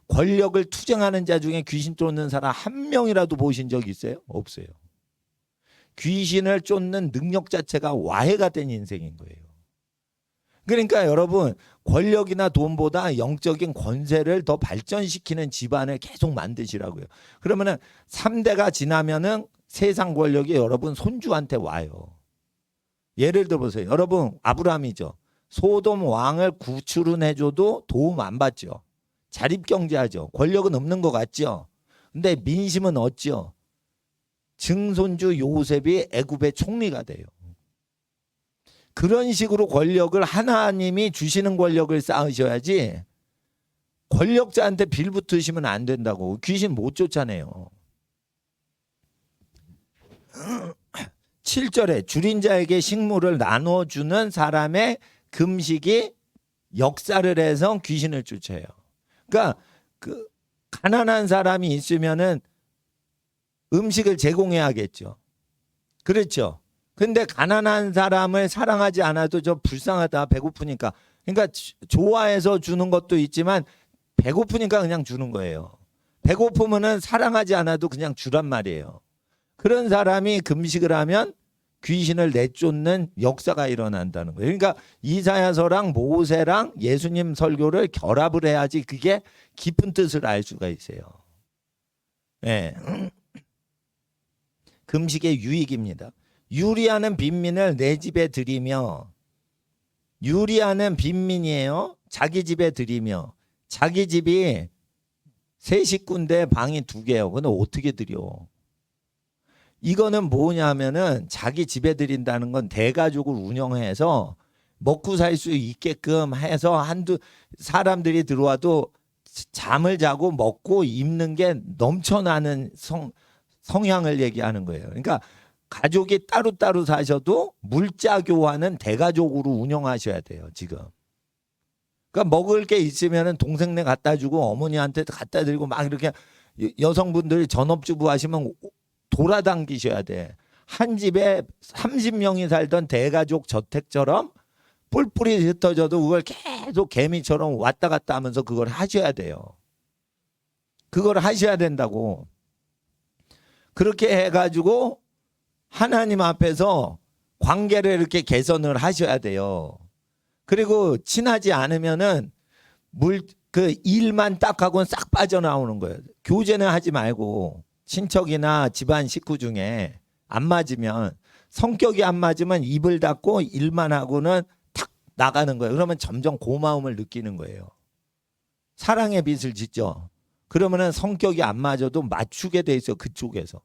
권력을 투쟁하는 자 중에 귀신 쫓는 사람 한 명이라도 보신 적 있어요? 없어요. 귀신을 쫓는 능력 자체가 와해가 된 인생인 거예요. 그러니까 여러분, 권력이나 돈보다 영적인 권세를 더 발전시키는 집안을 계속 만드시라고요. 그러면은 3대가 지나면은 세상 권력이 여러분 손주한테 와요. 예를 들어 보세요. 여러분, 아브라함이죠. 소돔 왕을 구출은 해줘도 도움 안 받죠. 자립경제하죠. 권력은 없는 것 같죠. 근데 민심은 어찌요? 증손주 요셉이 애굽의 총리가 돼요. 그런 식으로 권력을 하나님이 주시는 권력을 쌓으셔야지 권력자한테 빌붙으시면 안 된다고. 귀신 못 쫓아내요. 7절에 줄인 자에게 식물을 나눠주는 사람의 금식이 역사를 해서 귀신을 쫓아요. 그러니까 그 가난한 사람이 있으면은 음식을 제공해야겠죠. 그렇죠. 근데 가난한 사람을 사랑하지 않아도 저 불쌍하다, 배고프니까. 그러니까 좋아해서 주는 것도 있지만 배고프니까 그냥 주는 거예요. 배고프면은 사랑하지 않아도 그냥 주란 말이에요. 그런 사람이 금식을 하면 귀신을 내쫓는 역사가 일어난다는 거예요. 그러니까 이사야서랑 모세랑 예수님 설교를 결합을 해야지 그게 깊은 뜻을 알 수가 있어요. 네. 금식의 유익입니다. 유리하는 빈민을 내 집에 들이며, 유리하는 빈민이에요. 자기 집에 들이며, 자기 집이 세 식구인데 방이 2개예요. 그건 어떻게 들여? 이거는 뭐냐면은 자기 집에 들인다는 건 대가족을 운영해서 먹고 살 수 있게끔 해서 한두 사람들이 들어와도 잠을 자고 먹고 입는 게 넘쳐나는 성향을 얘기하는 거예요. 그러니까 가족이 따로따로 사셔도 물자 교환은 대가족으로 운영하셔야 돼요, 지금. 그러니까 먹을 게 있으면은 동생네 갖다 주고 어머니한테 갖다 드리고 막 이렇게 여성분들이 전업주부 하시면 돌아다니셔야 돼. 한 집에 30명이 살던 대가족 저택처럼 뿔뿔이 흩어져도 그걸 계속 개미처럼 왔다 갔다 하면서 그걸 하셔야 돼요. 그걸 하셔야 된다고. 그렇게 해가지고 하나님 앞에서 관계를 이렇게 개선을 하셔야 돼요. 그리고 친하지 않으면은 그 일만 딱 하고는 싹 빠져나오는 거예요. 교제는 하지 말고 친척이나 집안 식구 중에 안 맞으면, 성격이 안 맞으면 입을 닫고 일만 하고는 탁 나가는 거예요. 그러면 점점 고마움을 느끼는 거예요. 사랑의 빚을 짓죠. 그러면은 성격이 안 맞아도 맞추게 돼 있어요, 그쪽에서.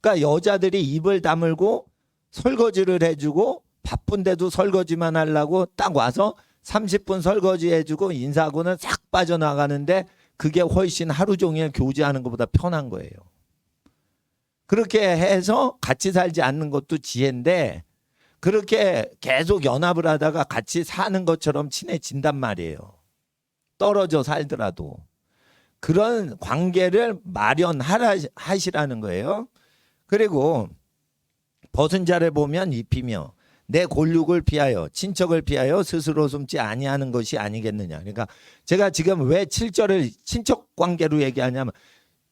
그러니까 여자들이 입을 다물고 설거지를 해주고 바쁜데도 설거지만 하려고 딱 와서 30분 설거지 해주고 인사하고는 싹 빠져나가는데 그게 훨씬 하루 종일 교제하는 것보다 편한 거예요. 그렇게 해서 같이 살지 않는 것도 지혜인데 그렇게 계속 연합을 하다가 같이 사는 것처럼 친해진단 말이에요. 떨어져 살더라도. 그런 관계를 마련하시라는 거예요. 그리고 벗은 자를 보면 입히며 내 골육을 피하여 친척을 피하여 스스로 숨지 아니하는 것이 아니겠느냐. 그러니까 제가 지금 왜 7절을 친척 관계로 얘기하냐면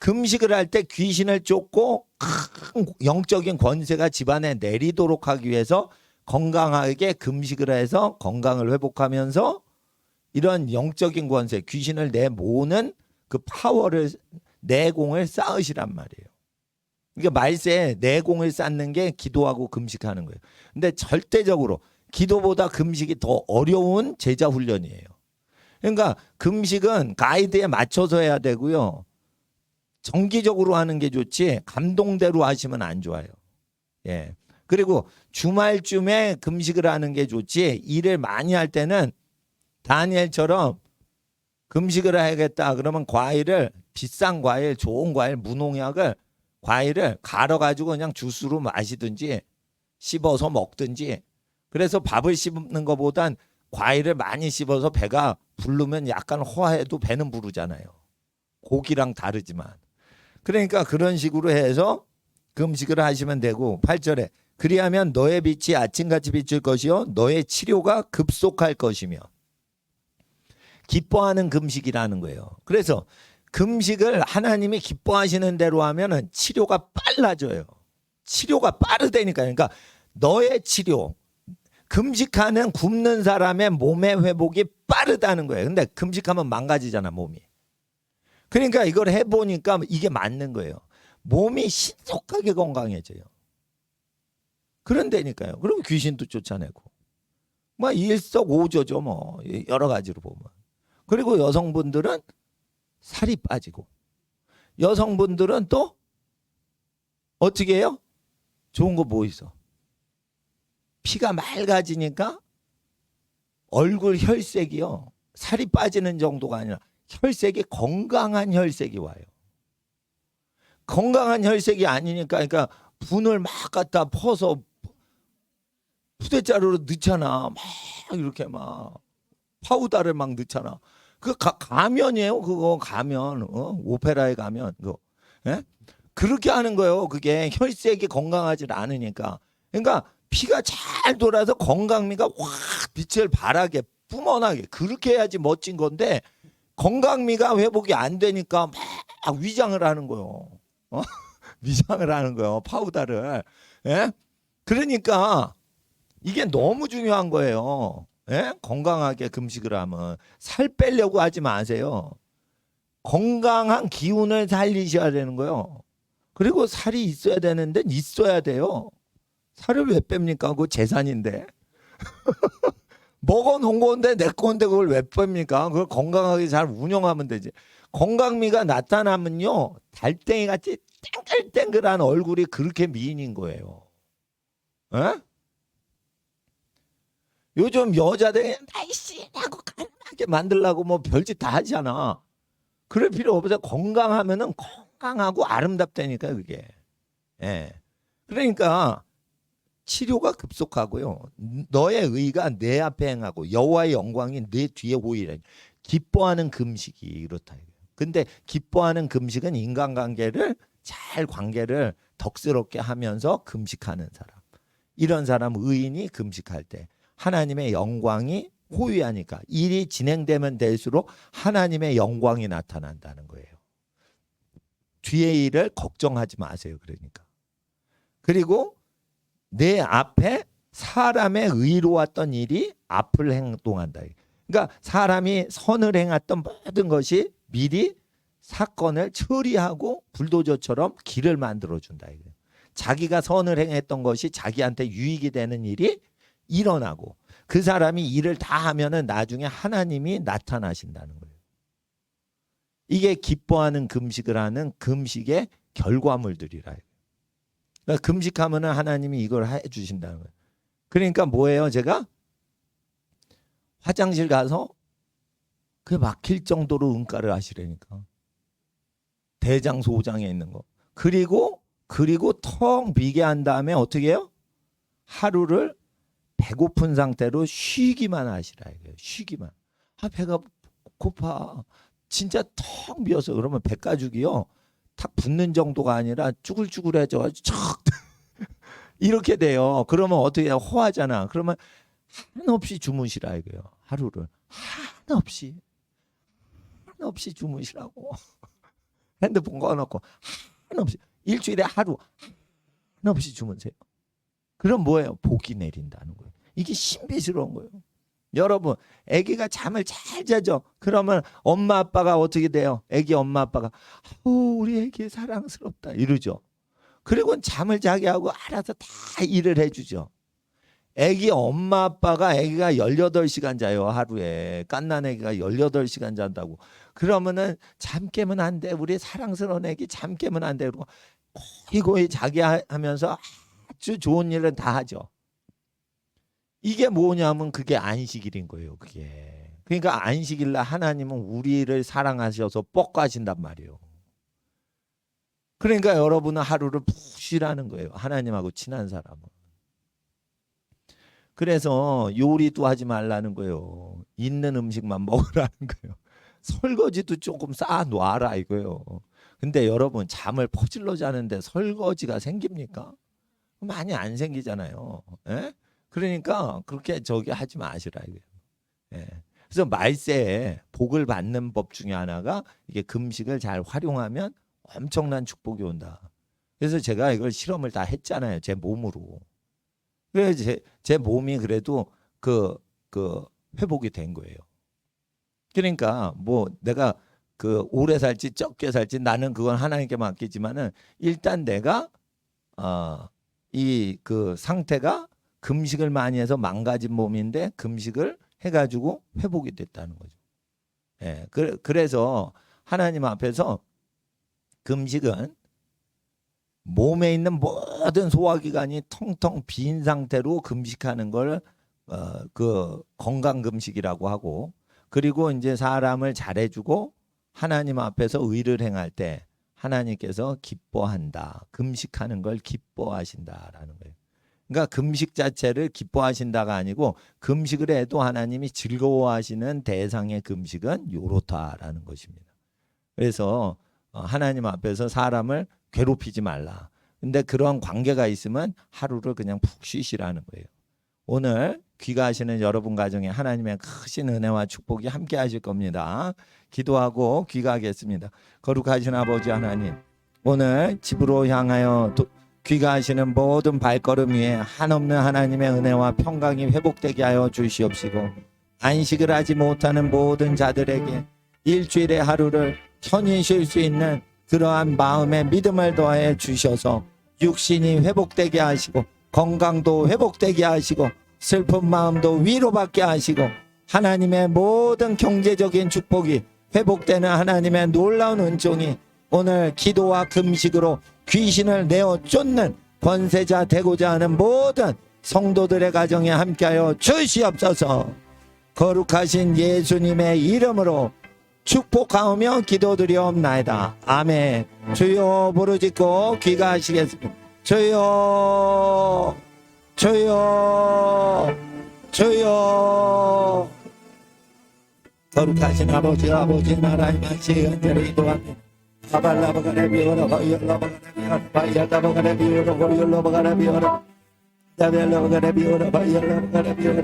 금식을 할 때 귀신을 쫓고 큰 영적인 권세가 집안에 내리도록 하기 위해서 건강하게 금식을 해서 건강을 회복하면서 이런 영적인 권세, 귀신을 내모으는 그 파워를, 내공을 쌓으시란 말이에요. 그러니까 말세에 내공을 쌓는 게 기도하고 금식하는 거예요. 근데 절대적으로 기도보다 금식이 더 어려운 제자 훈련이에요. 그러니까 금식은 가이드에 맞춰서 해야 되고요. 정기적으로 하는 게 좋지 감동대로 하시면 안 좋아요. 예. 그리고 주말쯤에 금식을 하는 게 좋지 일을 많이 할 때는 다니엘처럼 금식을 해야겠다 그러면 과일을, 비싼 과일, 좋은 과일, 무농약을 과일을 갈아가지고 그냥 주스로 마시든지 씹어서 먹든지. 그래서 밥을 씹는 것보단 과일을 많이 씹어서 배가 부르면 약간 허해도 배는 부르잖아요. 고기랑 다르지만. 그러니까 그런 식으로 해서 금식을 하시면 되고 8절에 그리하면 너의 빛이 아침같이 비출 것이요 너의 치료가 급속할 것이며. 기뻐하는 금식이라는 거예요. 그래서 금식을 하나님이 기뻐하시는 대로 하면은 치료가 빨라져요. 치료가 빠르다니까. 그러니까 너의 치료, 금식하는 굶는 사람의 몸의 회복이 빠르다는 거예요. 근데 금식하면 망가지잖아, 몸이. 그러니까 이걸 해보니까 이게 맞는 거예요. 몸이 신속하게 건강해져요. 그런다니까요. 그럼 귀신도 쫓아내고. 뭐 일석오조죠, 뭐 여러 가지로 보면. 그리고 여성분들은 살이 빠지고, 여성분들은 또 어떻게 해요? 좋은 거 뭐 있어? 피가 맑아지니까 얼굴 혈색이요, 살이 빠지는 정도가 아니라 혈색이 건강한 혈색이 와요. 건강한 혈색이 아니니까, 그러니까 분을 막 갖다 퍼서 푸대자루로 넣잖아. 막 이렇게 막 파우더를 막 넣잖아. 그 가면이에요. 그거 가면, 오페라에 가면 그거. 예? 그렇게 하는 거예요. 그게 혈색이 건강하지 않으니까. 그러니까 피가 잘 돌아서 건강미가 확 빛을 발하게 뿜어나게 그렇게 해야지 멋진 건데, 건강미가 회복이 안 되니까 막 위장을 하는 거예요. 위장을 하는 거예요. 파우더를. 예? 그러니까 이게 너무 중요한 거예요. 예? 건강하게 금식을 하면 살 빼려고 하지 마세요. 건강한 기운을 살리셔야 되는 거예요. 그리고 살이 있어야 되는데 있어야 돼요. 살을 왜 뺍니까? 그거 재산인데. 먹어놓은 건데 내 건데 그걸 왜 뺍니까? 그걸 건강하게 잘 운영하면 되지. 건강미가 나타나면요, 달팽이 같이 땡글땡글한 얼굴이 그렇게 미인인 거예요. 에? 요즘 여자들이 날씬하고 가늘하게 만들려고 뭐 별짓 다 하잖아. 그럴 필요 없어요. 건강하면은 건강하고 아름답다니까 그게. 예. 그러니까 치료가 급속하고요. 너의 의가 내 앞에 행하고 여호와의 영광이 내 뒤에 보이라. 기뻐하는 금식이 이렇다. 근데 기뻐하는 금식은 인간관계를 잘 관계를 덕스럽게 하면서 금식하는 사람. 이런 사람 의인이 금식할 때 하나님의 영광이 호위하니까 일이 진행되면 될수록 하나님의 영광이 나타난다는 거예요. 뒤의 일을 걱정하지 마세요. 그러니까. 그리고 내 앞에 사람의 의로웠던 일이 앞을 행동한다. 그러니까 사람이 선을 행했던 모든 것이 미리 사건을 처리하고 불도저처럼 길을 만들어준다. 자기가 선을 행했던 것이 자기한테 유익이 되는 일이 일어나고, 그 사람이 일을 다 하면은 나중에 하나님이 나타나신다는 거예요. 이게 기뻐하는 금식을 하는 금식의 결과물들이라. 그러니까 금식하면은 하나님이 이걸 해주신다는 거예요. 그러니까 뭐예요? 제가 화장실 가서 그 막힐 정도로 응가를 하시라니까. 대장소장에 있는 거. 그리고 텅 비게 한 다음에 어떻게 해요? 하루를 배고픈 상태로 쉬기만 하시라 이거예요. 쉬기만. 배가 고파. 진짜 텅 비어서 그러면 배가죽이요, 탁 붙는 정도가 아니라 쭈글쭈글해져 척 이렇게 돼요. 그러면 어떻게 해요? 호하잖아. 그러면 한없이 주무시라 이거예요. 하루를 한없이 주무시라고. 핸드폰 꺼놓고 한없이 일주일에 하루 한없이 주무세요. 그럼 뭐예요? 복이 내린다는 거예요. 이게 신비스러운 거예요. 여러분, 아기가 잠을 잘 자죠. 그러면 엄마 아빠가 어떻게 돼요? 아기 엄마 아빠가 우리 아기 사랑스럽다 이러죠. 그리고 잠을 자게 하고 알아서 다 일을 해주죠. 아기 엄마 아빠가 아기가 18시간 자요. 하루에. 갓난 아기가 18시간 잔다고. 그러면은 잠 깨면 안 돼. 우리 사랑스러운 아기 잠 깨면 안 돼. 그러고 고이고이 자기 하면서 아주 좋은 일은 다 하죠. 이게 뭐냐면 그게 안식일인 거예요. 그게. 그러니까 안식일 날 하나님은 우리를 사랑하셔서 뻑가신단 말이에요. 그러니까 여러분은 하루를 푹 쉬라는 거예요. 하나님하고 친한 사람은. 그래서 요리도 하지 말라는 거예요. 있는 음식만 먹으라는 거예요. 설거지도 조금 쌓아놔라 이거예요. 근데 여러분, 잠을 퍼질러 자는데 설거지가 생깁니까? 많이 안 생기잖아요. 예? 그러니까 그렇게 저기 하지 마시라 이거예요. 예. 그래서 말세에 복을 받는 법 중에 하나가 이게 금식을 잘 활용하면 엄청난 축복이 온다. 그래서 제가 이걸 실험을 다 했잖아요. 제 몸으로. 그래서 제 몸이 그래도 그 회복이 된 거예요. 그러니까 뭐 내가 그 오래 살지 적게 살지 나는 그건 하나님께 맡기지만은 일단 내가 이 그 상태가 금식을 많이 해서 망가진 몸인데 금식을 해가지고 회복이 됐다는 거죠. 예, 그래서 하나님 앞에서 금식은 몸에 있는 모든 소화기관이 텅텅 빈 상태로 금식하는 걸 그 건강 금식이라고 하고, 그리고 이제 사람을 잘해주고 하나님 앞에서 의를 행할 때 하나님께서 기뻐한다. 금식하는 걸 기뻐하신다라는 거예요. 그러니까 금식 자체를 기뻐하신다가 아니고 금식을 해도 하나님이 즐거워하시는 대상의 금식은 요렇다라는 것입니다. 그래서 하나님 앞에서 사람을 괴롭히지 말라. 근데 그런 관계가 있으면 하루를 그냥 푹 쉬시라는 거예요. 오늘 귀가하시는 여러분 가정에 하나님의 크신 은혜와 축복이 함께 하실 겁니다. 기도하고 귀가하겠습니다. 거룩하신 아버지 하나님, 오늘 집으로 향하여 귀가하시는 모든 발걸음 위에 한없는 하나님의 은혜와 평강이 회복되게 하여 주시옵시고, 안식을 하지 못하는 모든 자들에게 일주일의 하루를 편히 쉴 수 있는 그러한 마음의 믿음을 더해 주셔서 육신이 회복되게 하시고 건강도 회복되게 하시고 슬픈 마음도 위로받게 하시고 하나님의 모든 경제적인 축복이 회복되는 하나님의 놀라운 은총이 오늘 기도와 금식으로 귀신을 내어 쫓는 권세자 되고자 하는 모든 성도들의 가정에 함께하여 주시옵소서. 거룩하신 예수님의 이름으로 축복하오며 기도드리옵나이다. 아멘. 주여 부르짖고 귀가하시겠습니다. 주여, 주여, 주여. 거룩하신 아버지 나라의 만시 은혜를 인도하며 아발라바가레 비오라 바이올라바가레 비오라 바이올라바가레 비오라 바이올라바가레 비오라 바이올라바가레 비오라 바이올라바가레 비오라